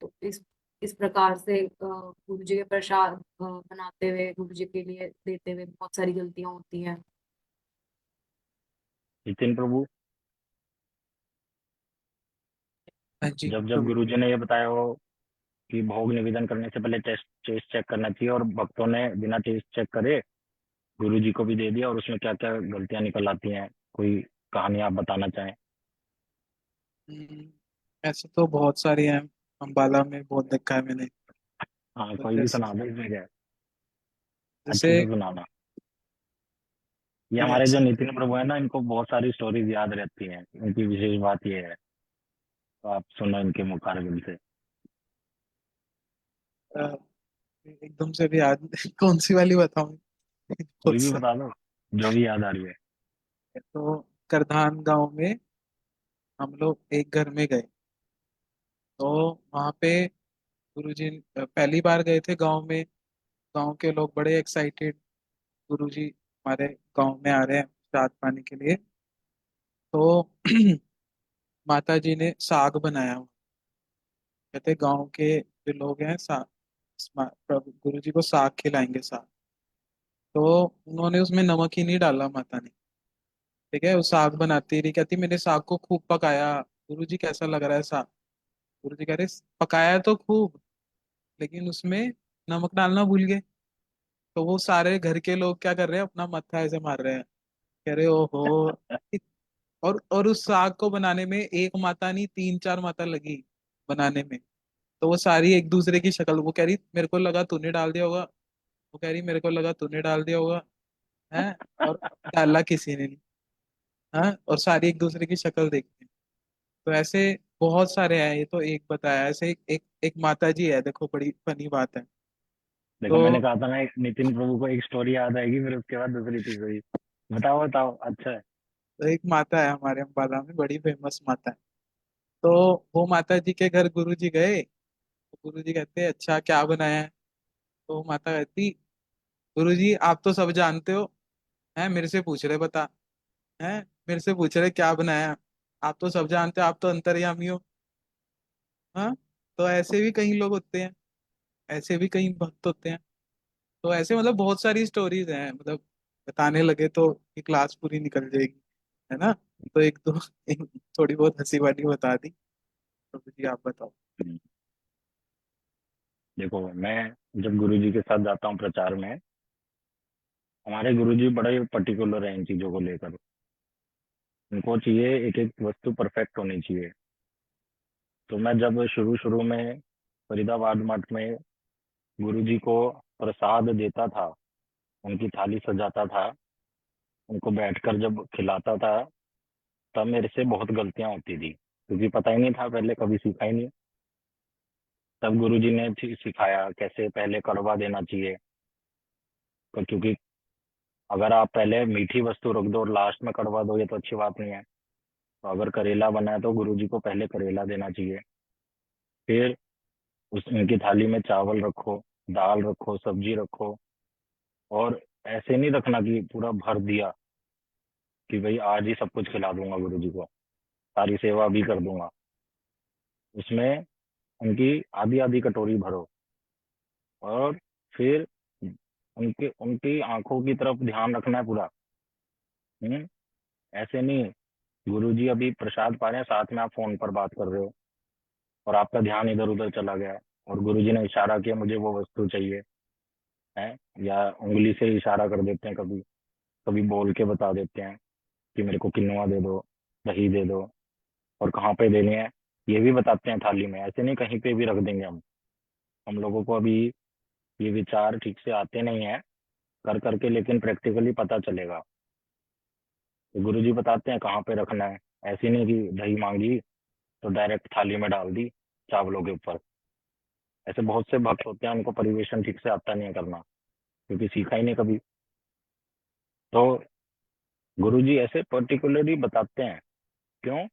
तो इस इस प्रकार से गुरु जी के प्रसाद बनाते हुए गुरु जी के लिए देते हुए बहुत सारी गलतियां होती हैं। नितिन प्रभु, हाँ जी जब जब प्रभु। गुरुजी ने ये बताया हो कि भोग निवेदन करने से पहले टेस्ट चेक करना चाहिए, और भक्तों ने बिना टेस्ट चेक करे गुरु जी को भी दे दिया, और उसमें क्या क्या गलतियां निकल आती हैं, कोई कहानी आप बताना चाहें? ऐसे तो बहुत सारे हैं, अम्बाला में बहुत देखा है मैंने। हाँ, तो कोई भी जैसे सुना दो, इसमें क्या है, अच्छे जैसे से सुनाना। ये ठीक है, हमारे जो नितिन प्रभु है ना, इनको बहुत सारी स्टोरीज याद रहती हैं, इनकी विशेष बात ये है, तो आप सुनो इनके मुखारबिन से। अ, एकदम से भी याद कौन सी वाली बताऊं? कोई बहुत भी सा। बता दो, जो भी याद आ रही है। तो करधान गांव में हम लोग एक घर में गए। तो वहाँ पे गुरुजी पहली बार गए थे गांव में। गांव के लोग बड़े एक्साइटेड, गुरुजी हमारे गांव में आ रहे हैं श्राद्ध पाने के लिए। तो माता जी ने साग बनाया। कहते गांव के जो लोग हैं प्रभु गुरु जी को साग खिलाएंगे साग। तो उन्होंने उसमें नमक ही नहीं डाला माता ने। ठीक है, वो साग बनाती रही, कहती मैंने साग को खूब पकाया। गुरु जी कैसा लग रहा है साग? गुरु जी कह रहे पकाया तो खूब, लेकिन उसमें नमक डालना भूल गए। तो वो सारे घर के लोग क्या कर रहे हैं, अपना मत्था ऐसे मार रहे हैं, कह रहे ओहो। और उस साग को बनाने में एक माता नहीं, तीन चार माता लगी बनाने में। तो वो सारी एक दूसरे की शक्ल, वो कह रही मेरे को लगा तूने डाल दिया होगा, वो कह रही मेरे को लगा तूने डाल दिया होगा है। और डाला किसी ने नहीं। हाँ, और सारी एक दूसरे की शक्ल देखते हैं। तो ऐसे बहुत सारे हैं, ये तो एक बताया। ऐसे एक माता जी है, देखो बड़ी फनी बात है। देखो, मैंने तो, कहा था ना, नितिन प्रभु को एक स्टोरी याद आएगी, फिर उसके बाद दूसरी चीज हुई। बताओ बताओ, अच्छा है। तो एक माता है हमारे अम्बाला में, बड़ी फेमस माता है। तो वो माता जी के घर गुरु जी गए। तो गुरु जी कहते अच्छा क्या बनाया है? तो वो माता कहती गुरु जी आप तो सब जानते हो, हैं मेरे से पूछ रहे बता, हैं मेरे से पूछ रहे क्या बनाया? आप तो सब जानते हो, आप तो अंतर्यामी हो। हाँ, तो ऐसे भी कई लोग होते हैं, ऐसे भी कई भक्त होते हैं। तो ऐसे मतलब बहुत सारी स्टोरीज हैं, मतलब बताने लगे तो ये क्लास पूरी निकल जाएगी, है ना? तो एक दो एक थोड़ी बहुत हंसी वाली बता दी। तो जी आप बताओ। हम्म, देखो, मैं जब गुरु जी के साथ जाता हूँ प्रचार में, हमारे गुरु जी बड़े पर्टिकुलर हैं इन चीजों को लेकर। उनको चाहिए एक एक वस्तु परफेक्ट होनी चाहिए। तो मैं जब शुरू शुरू में फरीदाबाद मठ में गुरु जी को प्रसाद देता था, उनकी थाली सजाता था, उनको बैठकर जब खिलाता था, तब मेरे से बहुत गलतियां होती थी, क्योंकि पता ही नहीं था, पहले कभी सीखा ही नहीं। तब गुरुजी ने सिखाया कैसे पहले कड़वा देना चाहिए। क्योंकि अगर आप पहले मीठी वस्तु रख दो और लास्ट में कड़वा दो, ये तो अच्छी बात नहीं है। तो अगर करेला बना है तो गुरुजी को पहले करेला देना चाहिए, फिर उस उनकी थाली में चावल रखो, दाल रखो, सब्जी रखो। और ऐसे नहीं रखना कि पूरा भर दिया कि भाई आज ही सब कुछ खिला दूंगा गुरुजी को, सारी सेवा भी कर दूंगा। उसमें उनकी आधी आधी कटोरी भरो, और फिर उनके उनकी आंखों की तरफ ध्यान रखना है पूरा। हम्म ऐसे नहीं, गुरुजी अभी प्रसाद पा रहे हैं, साथ में आप फोन पर बात कर रहे हो, और आपका ध्यान इधर उधर चला गया है, और गुरुजी ने इशारा किया मुझे वो वस्तु चाहिए है, या उंगली से इशारा कर देते हैं, कभी कभी बोल के बता देते हैं कि मेरे को किन्नवा दे दो, दही दे दो, और कहाँ पे देने हैं ये भी बताते हैं थाली में। ऐसे नहीं कहीं पे भी रख देंगे हम लोगों को अभी ये विचार ठीक से आते नहीं है कर करके, लेकिन प्रैक्टिकली पता चलेगा। तो गुरु जी बताते हैं कहाँ पे रखना है। ऐसे नहीं कि दही मांगी तो डायरेक्ट थाली में डाल दी चावलों के ऊपर। ऐसे बहुत से भक्त होते हैं, उनको परिवेशन ठीक से आता नहीं है करना, क्योंकि सीखा ही नहीं कभी। तो गुरु जी ऐसे पर्टिकुलरली बताते हैं। क्यों?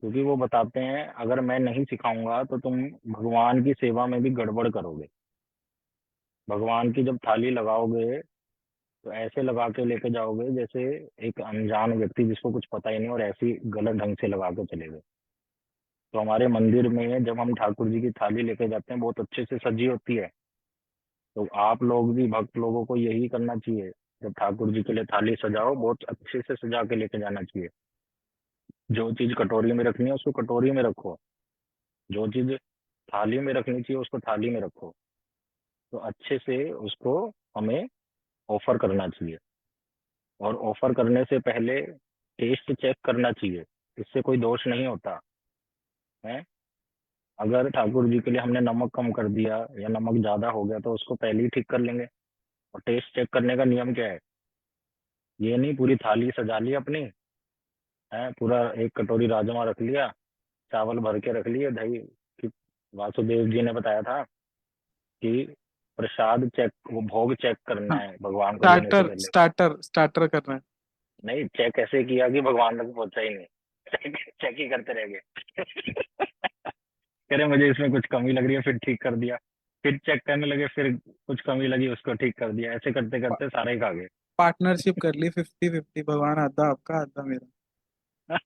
क्योंकि वो बताते हैं अगर मैं नहीं सिखाऊंगा तो तुम भगवान की सेवा में भी गड़बड़ करोगे। भगवान की जब थाली लगाओगे तो ऐसे लगा के लेके जाओगे जैसे एक अनजान व्यक्ति जिसको कुछ पता ही नहीं, और ऐसी गलत ढंग से लगा के चले गए। तो हमारे मंदिर में जब हम ठाकुर जी की थाली लेके जाते हैं बहुत अच्छे से सजी होती है। तो आप लोग भी भक्त लोगों को यही करना चाहिए, जब ठाकुर जी के लिए थाली सजाओ बहुत अच्छे से सजा के लेके जाना चाहिए। जो चीज कटोरी में रखनी है उसको कटोरी में रखो, जो चीज थाली में रखनी चाहिए उसको थाली में रखो। तो अच्छे से उसको हमें ऑफर करना चाहिए, और ऑफर करने से पहले टेस्ट चेक करना चाहिए, इससे कोई दोष नहीं होता है। अगर ठाकुर जी के लिए हमने नमक कम कर दिया या नमक ज्यादा हो गया तो उसको पहले ही ठीक कर लेंगे। और टेस्ट चेक करने का नियम क्या है, ये नहीं पूरी थाली सजा ली अपनी है, पूरा एक कटोरी राजमा रख लिया, चावल भर के रख लिए दही की। वासुदेव जी ने बताया था कि प्रसाद चेक, वो भोग चेक करना हाँ, है भगवान को देने से स्टार्टर पहले। स्टार्टर स्टार्टर कर रहे हैं। नहीं, चेक ऐसे किया कि भगवान तक पहुंचा ही नहीं, चेक ही करते रह गए। कह रहे मुझे इसमें कुछ कमी लग रही है, फिर ठीक कर दिया, फिर चेक करने लगे, फिर कुछ कमी लगी उसको ठीक कर दिया, ऐसे करते करते सारे ही खा गए। पार्टनरशिप कर ली 50-50, भगवान आधा आपका आधा मेरा।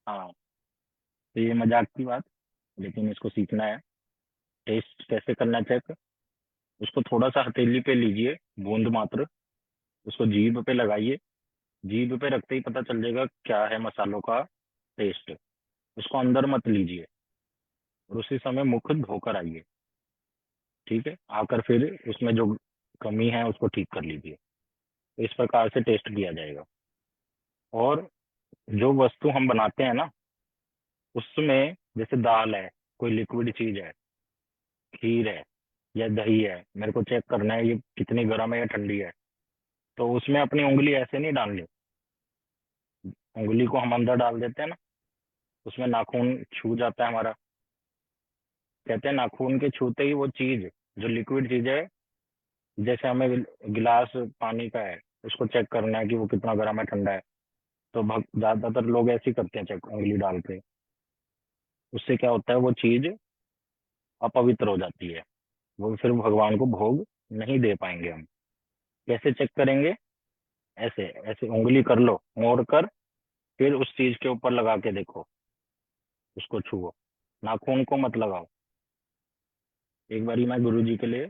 हाँ, तो ये मजाक की बात, लेकिन इसको सीखना है। टेस्ट कैसे करना चेक, उसको थोड़ा सा हथेली पे लीजिए, बूंद मात्र, उसको जीभ पे लगाइए। जीभ पे रखते ही पता चल जाएगा क्या है मसालों का टेस्ट। उसको अंदर मत लीजिए और उसी समय मुख धोकर आइए। ठीक है, आकर फिर उसमें जो कमी है उसको ठीक कर लीजिए। तो इस प्रकार से टेस्ट किया जाएगा। और जो वस्तु हम बनाते हैं ना, उसमें जैसे दाल है, कोई लिक्विड चीज है, खीर है या दही है, मेरे को चेक करना है ये कितनी गर्म है या ठंडी है। तो उसमें अपनी उंगली ऐसे नहीं डालनी, उंगली को हम अंदर डाल देते हैं ना, उसमें नाखून छू जाता है हमारा। कहते हैं नाखून के छूते ही वो चीज, जो लिक्विड चीज है, जैसे हमें गिलास पानी का है, उसको चेक करना है कि वो कितना गर्म है ठंडा है, तो ज्यादातर लोग ऐसे ही करते हैं चेक उंगली डाल के। उससे क्या होता है, वो चीज अपवित्र हो जाती है, वो फिर भगवान को भोग नहीं दे पाएंगे हम। कैसे चेक करेंगे, ऐसे ऐसे उंगली कर लो मोड़ कर, फिर उस चीज के ऊपर लगा के देखो, उसको छुओ, नाखून को मत लगाओ। एक बारी मैं गुरु जी के लिए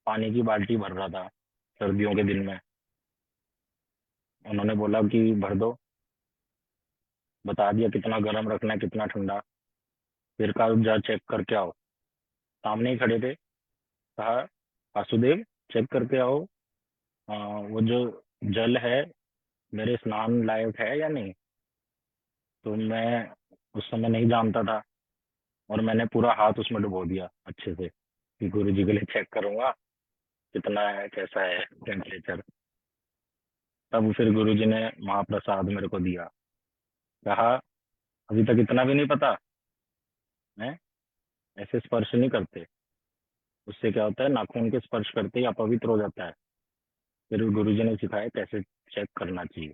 पानी की बाल्टी भर रहा था सर्दियों के दिन में, उन्होंने बोला कि भर दो, बता दिया कितना गर्म रखना है कितना ठंडा, फिर कहा जा चेक करके आओ। सामने ही खड़े थे, कहा वासुदेव चेक करके आओ, वो जो जल है मेरे स्नान लायक है या नहीं। तो मैं उस समय नहीं जानता था, और मैंने पूरा हाथ उसमें डुबो दिया अच्छे से कि गुरु जी के लिए चेक करूंगा कितना है कैसा है टेम्परेचर। तब फिर गुरु जी ने महाप्रसाद मेरे को दिया, कहा अभी तक इतना भी नहीं पता है, ऐसे स्पर्श नहीं करते, उससे क्या होता है नाखून के स्पर्श करते ही अपवित्र हो जाता है। फिर गुरु जी ने सिखाया कैसे चेक करना चाहिए,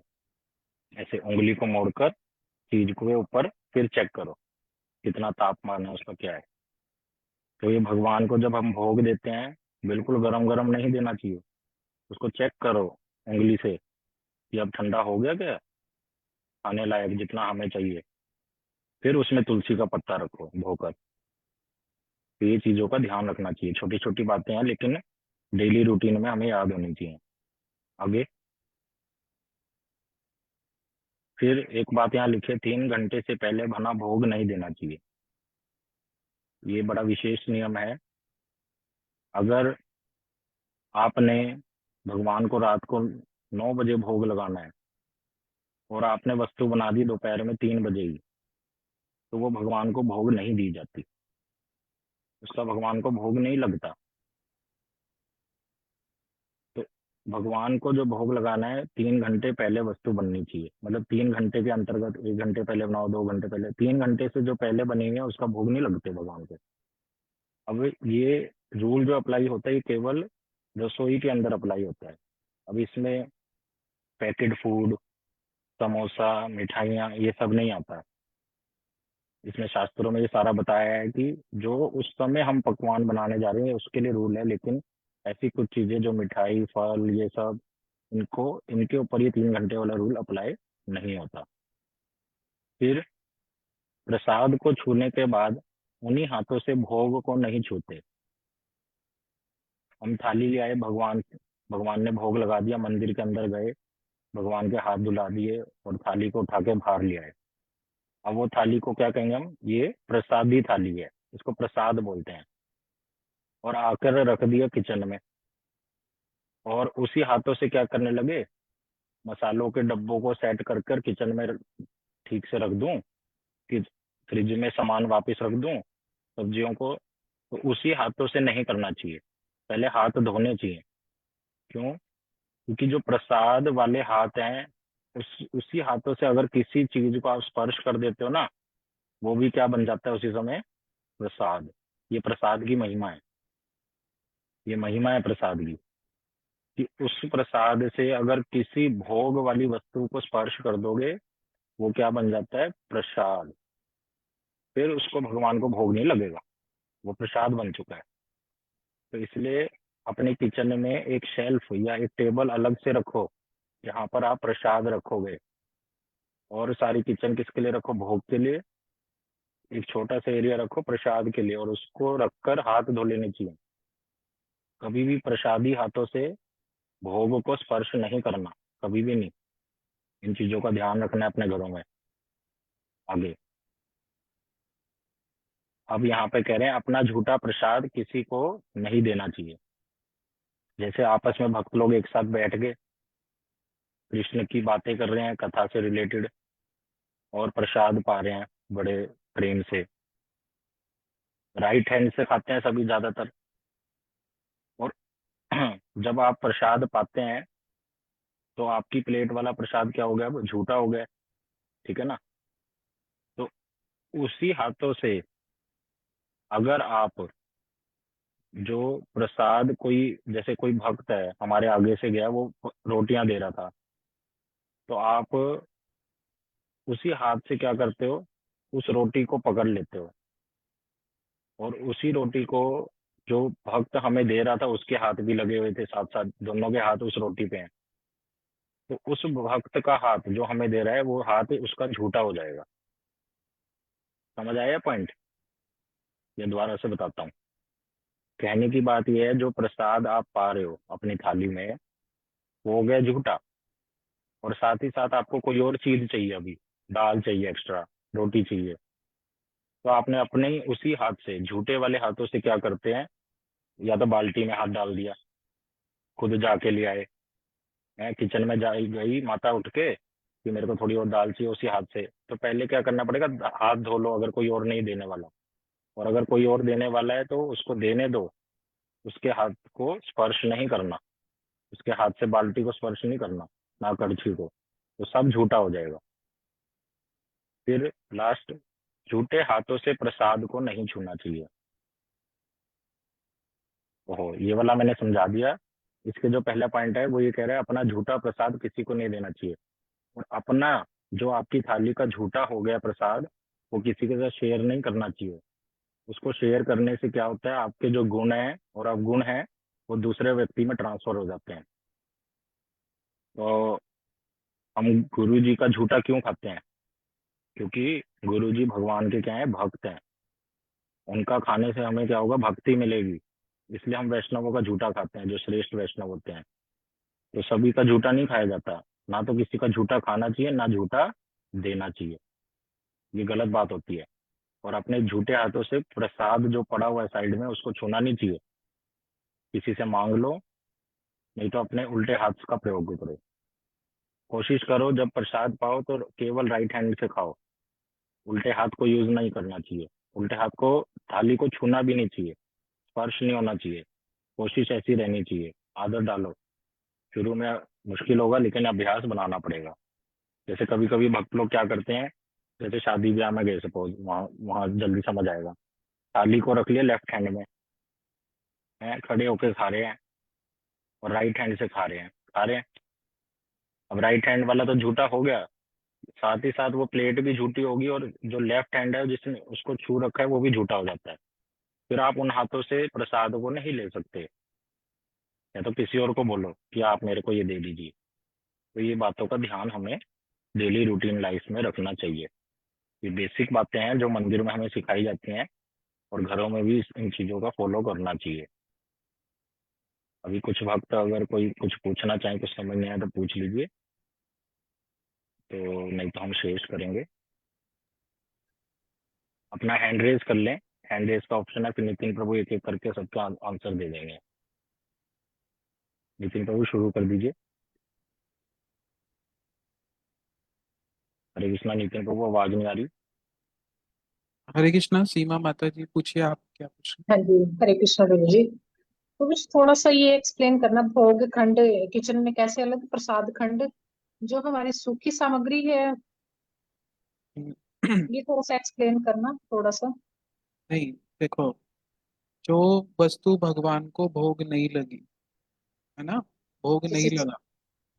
ऐसे उंगली को मोड़कर चीज को ऊपर फिर चेक करो कितना तापमान है उसका क्या है। तो ये भगवान को जब हम भोग देते हैं, बिल्कुल गरम गरम नहीं देना चाहिए, उसको चेक करो उंगली से कि अब ठंडा हो गया क्या, खाने लायक जितना हमें चाहिए। फिर उसमें तुलसी का पत्ता रखो धोकर। तो ये चीजों का ध्यान रखना चाहिए, छोटी छोटी बातें हैं लेकिन डेली रूटीन में हमें याद होनी चाहिए। आगे फिर एक बात यहाँ लिखे, 3 घंटे से पहले बना भोग नहीं देना चाहिए। ये बड़ा विशेष नियम है। अगर आपने भगवान को रात को 9 बजे भोग लगाना है और आपने वस्तु बना दी दोपहर में 3 बजे ही, तो वो भगवान को भोग नहीं दी जाती, उसका भगवान को भोग नहीं लगता। तो भगवान को जो भोग लगाना है 3 घंटे पहले वस्तु बननी चाहिए, मतलब 3 घंटे के अंतर्गत 1 घंटे पहले बनाओ, 2 घंटे पहले, 3 घंटे से जो पहले बनेंगे उसका भोग नहीं लगते भगवान को। अब ये रूल जो अप्लाई होता है ये केवल रसोई के अंदर अप्लाई होता है। अब इसमें पैकेट फूड, समोसा, मिठाइयाँ, ये सब नहीं आता है। इसमें शास्त्रों में ये सारा बताया है कि जो उस समय हम पकवान बनाने जा रहे हैं उसके लिए रूल है, लेकिन ऐसी कुछ चीजें जो मिठाई फल ये सब, इनको इनके ऊपर ये 3 घंटे वाला रूल अप्लाई नहीं होता। फिर प्रसाद को छूने के बाद उन्हीं हाथों से भोग को नहीं छूते। हम थाली ले आए, भगवान ने भोग लगा दिया, मंदिर के अंदर गए, भगवान के हाथ धुला दिए और थाली को उठा के बाहर ले आए। अब वो थाली को क्या कहेंगे हम, ये प्रसादी थाली है, इसको प्रसाद बोलते हैं। और आकर रख दिया किचन में, और उसी हाथों से क्या करने लगे, मसालों के डब्बों को सेट कर कर किचन में ठीक से रख दूं, कि फ्रिज में सामान वापस रख दूं सब्जियों को। तो उसी हाथों से नहीं करना चाहिए, पहले हाथ धोने चाहिए। क्यों? क्योंकि जो प्रसाद वाले हाथ हैं, उसी हाथों से अगर किसी चीज को आप स्पर्श कर देते हो ना, वो भी क्या बन जाता है उसी समय, प्रसाद। ये प्रसाद की महिमा है, ये महिमा है प्रसाद की, कि उस प्रसाद से अगर किसी भोग वाली वस्तु को स्पर्श कर दोगे, वो क्या बन जाता है, प्रसाद। फिर उसको भगवान को भोग नहीं लगेगा, वो प्रसाद बन चुका है। तो इसलिए अपने किचन में एक शेल्फ या एक टेबल अलग से रखो, जहाँ पर आप प्रसाद रखोगे। और सारी किचन किसके लिए रखो, भोग के लिए। एक छोटा सा एरिया रखो प्रसाद के लिए, और उसको रखकर हाथ धो लेने चाहिए। कभी भी प्रसादी हाथों से भोग को स्पर्श नहीं करना, कभी भी नहीं। इन चीजों का ध्यान रखना है अपने घरों में। आगे अब यहाँ पे कह रहे हैं अपना झूठा प्रसाद किसी को नहीं देना चाहिए। जैसे आपस में भक्त लोग एक साथ बैठ गए, कृष्ण की बातें कर रहे हैं कथा से रिलेटेड, और प्रसाद पा रहे हैं बड़े प्रेम से। राइट हैंड से खाते हैं सभी ज्यादातर। और जब आप प्रसाद पाते हैं तो आपकी प्लेट वाला प्रसाद क्या हो गया, वो झूठा हो गया, ठीक है ना। तो उसी हाथों से अगर आप जो प्रसाद, कोई जैसे कोई भक्त है हमारे आगे से गया, वो रोटियां दे रहा था, तो आप उसी हाथ से क्या करते हो, उस रोटी को पकड़ लेते हो, और उसी रोटी को जो भक्त हमें दे रहा था उसके हाथ भी लगे हुए थे, साथ साथ दोनों के हाथ उस रोटी पे हैं। तो उस भक्त का हाथ जो हमें दे रहा है, वो हाथ उसका झूठा हो जाएगा। समझ आया पॉइंट? ये दोबारा से बताता हूँ। कहने की बात यह है, जो प्रसाद आप पा रहे हो अपनी थाली में, वो हो गया झूठा। और साथ ही साथ आपको कोई और चीज चाहिए, अभी दाल चाहिए, एक्स्ट्रा रोटी चाहिए, तो आपने अपने ही उसी हाथ से, झूठे वाले हाथों से क्या करते हैं, या तो बाल्टी में हाथ डाल दिया, खुद जाके ले आए, हैं किचन में जा गई माता उठ के कि मेरे को थोड़ी और दाल चाहिए, उसी हाथ से। तो पहले क्या करना पड़ेगा, हाथ धो लो अगर कोई और नहीं देने वाला, और अगर कोई और देने वाला है तो उसको देने दो, उसके हाथ को स्पर्श नहीं करना, उसके हाथ से बाल्टी को स्पर्श नहीं करना, ना कड़छी को, तो सब झूठा हो जाएगा। फिर लास्ट, झूठे हाथों से प्रसाद को नहीं छूना चाहिए। ओहो, ये वाला मैंने समझा दिया। इसके जो पहला पॉइंट है वो ये कह रहा है अपना झूठा प्रसाद किसी को नहीं देना चाहिए। और अपना जो आपकी थाली का झूठा हो गया प्रसाद, वो किसी के साथ शेयर नहीं करना चाहिए। उसको शेयर करने से क्या होता है, आपके जो गुण हैं और अवगुण हैं वो दूसरे व्यक्ति में ट्रांसफर हो जाते हैं। तो हम गुरु जी का झूठा क्यों खाते हैं, क्योंकि गुरु जी भगवान के क्या है, भक्त हैं। उनका खाने से हमें क्या होगा, भक्ति मिलेगी। इसलिए हम वैष्णवों का झूठा खाते हैं, जो श्रेष्ठ वैष्णव होते हैं। तो सभी का झूठा नहीं खाया जाता, ना तो किसी का झूठा खाना चाहिए, ना झूठा देना चाहिए, ये गलत बात होती है। और अपने झूठे हाथों से प्रसाद जो पड़ा हुआ है साइड में, उसको छूना नहीं चाहिए। किसी से मांग लो, नहीं तो अपने उल्टे हाथ का प्रयोग करो। कोशिश करो जब प्रसाद पाओ तो केवल राइट हैंड से खाओ, उल्टे हाथ को यूज नहीं करना चाहिए। उल्टे हाथ को, थाली को छूना भी नहीं चाहिए, स्पर्श नहीं होना चाहिए। कोशिश ऐसी रहनी चाहिए, आदत डालो। शुरू में मुश्किल होगा, लेकिन अभ्यास बनाना पड़ेगा। जैसे कभी कभी भक्त लोग क्या करते हैं, जैसे शादी ब्याह में गए सपोज, वहाँ वहाँ जल्दी समझ आएगा। थाली को रख लिया लेफ्ट हैंड में, हैं खड़े होके खा रहे हैं, और राइट हैंड से खा रहे हैं। अब राइट हैंड वाला तो झूठा हो गया, साथ ही साथ वो प्लेट भी झूठी होगी, और जो लेफ्ट हैंड है जिसने उसको छू रखा है वो भी झूठा हो जाता है। फिर आप उन हाथों से प्रसाद को नहीं ले सकते, या तो किसी और को बोलो कि आप मेरे को ये दे दीजिए। तो ये बातों का ध्यान हमें डेली रूटीन लाइफ में रखना चाहिए। ये बेसिक बातें हैं जो मंदिर में हमें सिखाई जाती हैं और घरों में भी इन चीजों का फॉलो करना चाहिए। अभी कुछ वक्त अगर कोई कुछ पूछना चाहे, कुछ समझ नहीं आया तो पूछ लीजिए, तो नहीं तो हम शेष करेंगे। अपना हैंड रेज कर लें, हैंड रेज का ऑप्शन है, फिर नितिन प्रभु एक एक करके सबका आंसर दे देंगे। नितिन प्रभु शुरू कर दीजिए। हरे कृष्णा। नितिन प्रभु आवाज नहीं आ रही। हरे कृष्णा। सीमा माता जी पूछिए, आप क्या पूछ रहे हाँ जी, हरे कृष्णा प्रभु जी। तो कुछ थोड़ा सा ये एक्सप्लेन करना, भोग खंड किचन में कैसे अलग, प्रसाद खंड जो हमारी सूखी सामग्री है, हैं? ये थोड़ा सा एक्सप्लेन करना थोड़ा सा। नहीं, देखो, जो वस्तु भगवान को भोग नहीं लगी, है ना, भोग नहीं जैसे लगा,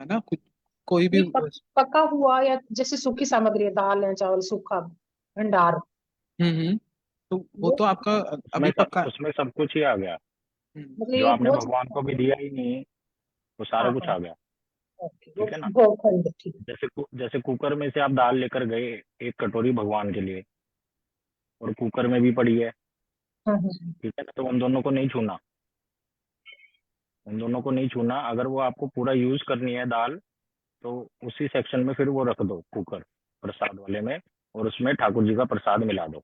है ना, कुछ कोई भी ये पका हुआ या जैसे सूखी सामग्री है, दाल है, चावल, सूखा भंडार, तो वो वो तो आपका उसमें अभी सब पक्का। उसमें सब कुछ ही आ गया। हम्म, मतलब जो ये आपने वो भगवान को भी दिया ही नहीं, वो सारा हाँ कुछ हाँ, आ गया। ओके, वो ठीक है ना। भोग खंड, ठीक। जैसे कुकर में से आप दाल लेकर गए, एक कटोरी भगवान के लिए, और कुकर में भी पड़ी है। हाँ। ठीक है ना, तो उन दोनों को नहीं छूना। उन दोनों को नहीं छूना। अगर वो आपको पूरा यूज करनी है दाल, तो उसी सेक्शन में फिर वो रख दो, कुकर प्रसाद वाले में, और उसमें ठाकुर जी का प्रसाद मिला दो।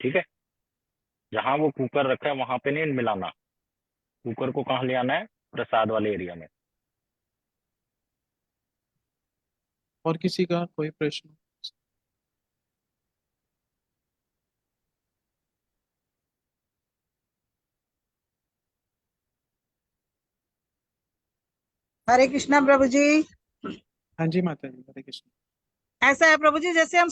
ठीक है। जहां वो कुकर रखा है वहां पे नहीं मिलाना। कुकर को कहाँ ले आना है? प्रसाद वाले एरिया में। और किसी का कोई प्रश्न? हरे कृष्णा प्रभु जी। हाँ जी माता जी, हरे कृष्ण। ऐसा है प्रभु जी, जैसे हम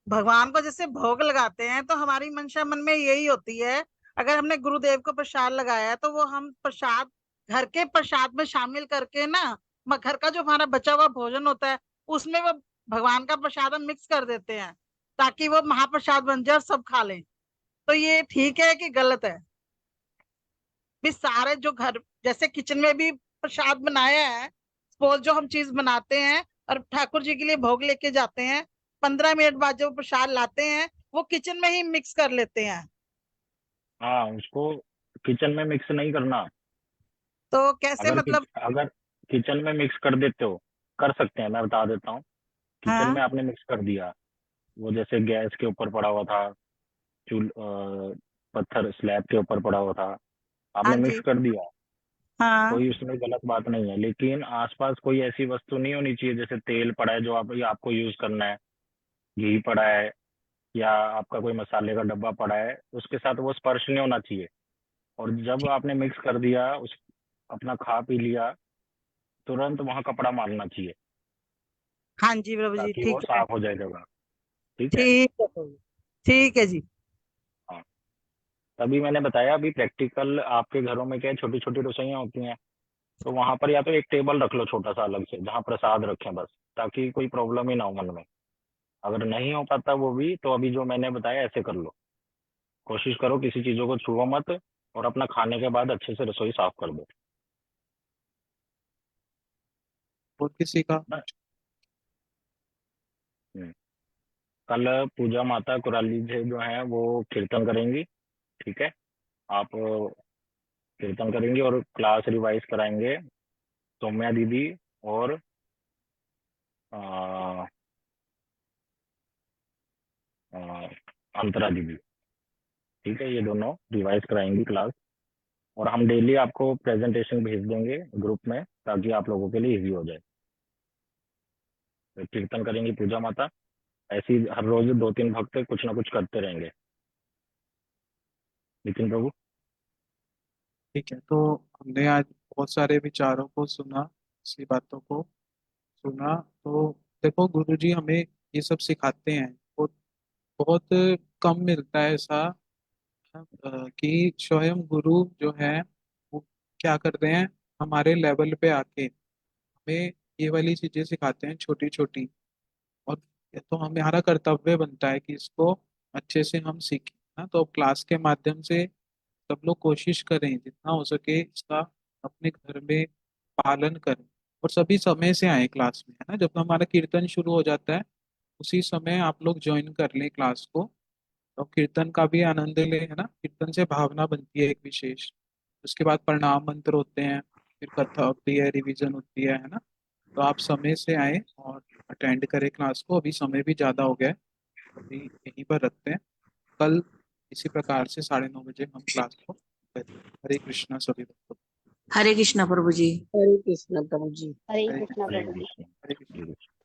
भगवान को जैसे भोग लगाते हैं तो हमारी मंशा मन में यही होती है, अगर हमने गुरुदेव को प्रसाद लगाया है तो वो हम प्रसाद घर के प्रसाद में शामिल करके ना, घर का जो हमारा बचा हुआ भोजन होता है उसमें वो भगवान का प्रसाद हम मिक्स कर देते हैं ताकि वो महाप्रसाद बन जाए और सब खा लें। तो ये ठीक है कि गलत है? भी सारे जो घर जैसे किचन में भी प्रसाद बनाया है, सपोज जो हम चीज बनाते हैं और ठाकुर जी के लिए भोग लेके जाते हैं, 15 मिनट बाद जब प्रसाद लाते हैं वो किचन में ही मिक्स कर लेते हैं। हाँ, उसको किचन में मिक्स नहीं करना। तो कैसे मतलब? अगर किचन में मिक्स कर देते हो, कर सकते हैं, मैं बता देता हूँ। किचन हाँ में आपने मिक्स कर दिया, वो जैसे गैस के ऊपर पड़ा हुआ था, पत्थर स्लैब के ऊपर पड़ा हुआ था, हाँ आपने मिक्स जी। कर दिया, हाँ कोई उसमें गलत बात नहीं है। लेकिन आसपास कोई ऐसी वस्तु नहीं होनी चाहिए, जैसे तेल पड़ा है जो आपको यूज करना है, घी पड़ा है, या आपका कोई मसाले का डब्बा पड़ा है, उसके साथ वो स्पर्श नहीं होना चाहिए। और जब आपने मिक्स कर दिया, उस अपना खा पी लिया, तुरंत वहां कपड़ा मारना चाहिए, हाँ जी प्रभु जी, ताकि वो ठीक है। साफ हो जाए जगह। ठीक है। ठीक है प्रभु जी, ठीक है जी। हाँ, तभी मैंने बताया, अभी प्रैक्टिकल आपके घरों में क्या छोटी छोटी रसोइयाँ होती हैं, तो वहां पर या तो एक टेबल रख लो छोटा सा अलग से, जहाँ प्रसाद रखें बस, ताकि कोई प्रॉब्लम ही ना हो मन में। अगर नहीं हो पाता वो भी, तो अभी जो मैंने बताया ऐसे कर लो। कोशिश करो किसी चीजों को छुओ मत, और अपना खाने के बाद अच्छे से रसोई साफ कर दो। और किसी का? ना? हम्म। कल पूजा माता कुराली जी जो है वो कीर्तन करेंगी। ठीक है। आप कीर्तन करेंगी और क्लास रिवाइज कराएंगे सौम्या दीदी और अ, अ, अंतरा दीदी। ठीक है, ये दोनों रिवाइज कराएंगी क्लास, और हम डेली आपको प्रेजेंटेशन भेज देंगे ग्रुप में, ताकि आप लोगों के लिए इजी हो जाए। तो कीर्तन करेंगी पूजा माता, ऐसे ही हर रोज 2-3 भक्त कुछ ना कुछ करते रहेंगे। नितिन प्रभु। ठीक है, तो हमने आज बहुत सारे विचारों को सुना, सी बातों को सुना। तो देखो, गुरुजी हमें ये सब सिखाते हैं, वो बहुत कम मिलता है ऐसा, कि स्वयं गुरु जो है वो क्या कर रहे हैं, हमारे लेवल पे आके हमें ये वाली चीजें सिखाते हैं छोटी छोटी। और ये तो हमारा कर्तव्य बनता है कि इसको अच्छे से हम सीखें ना। तो क्लास के माध्यम से सब लोग कोशिश करें जितना हो सके इसका अपने घर में पालन करें, और सभी समय से आए क्लास में, है ना। जब हमारा कीर्तन शुरू हो जाता है उसी समय आप लोग ज्वाइन कर लें क्लास को, और कीर्तन का भी आनंद लें, है ना। कीर्तन से भावना बनती है एक विशेष। उसके बाद प्रणाम मंत्र होते हैं, फिर कथा होती है, रिवीजन होती है ना। तो आप समय से आए और अटेंड करें क्लास को। अभी समय भी ज़्यादा हो गया है, अभी यहीं पर रखते हैं। कल इसी प्रकार से 9:30 बजे हम क्लास को करें। हरे कृष्णा सभी भक्तों को। हरे कृष्णा प्रभु जी। हरे कृष्ण प्रभु जी। हरे हरे कृष्णा हरे प्रभु जी। कृष्ण हरे कृष्णा। हरे कृष्ण।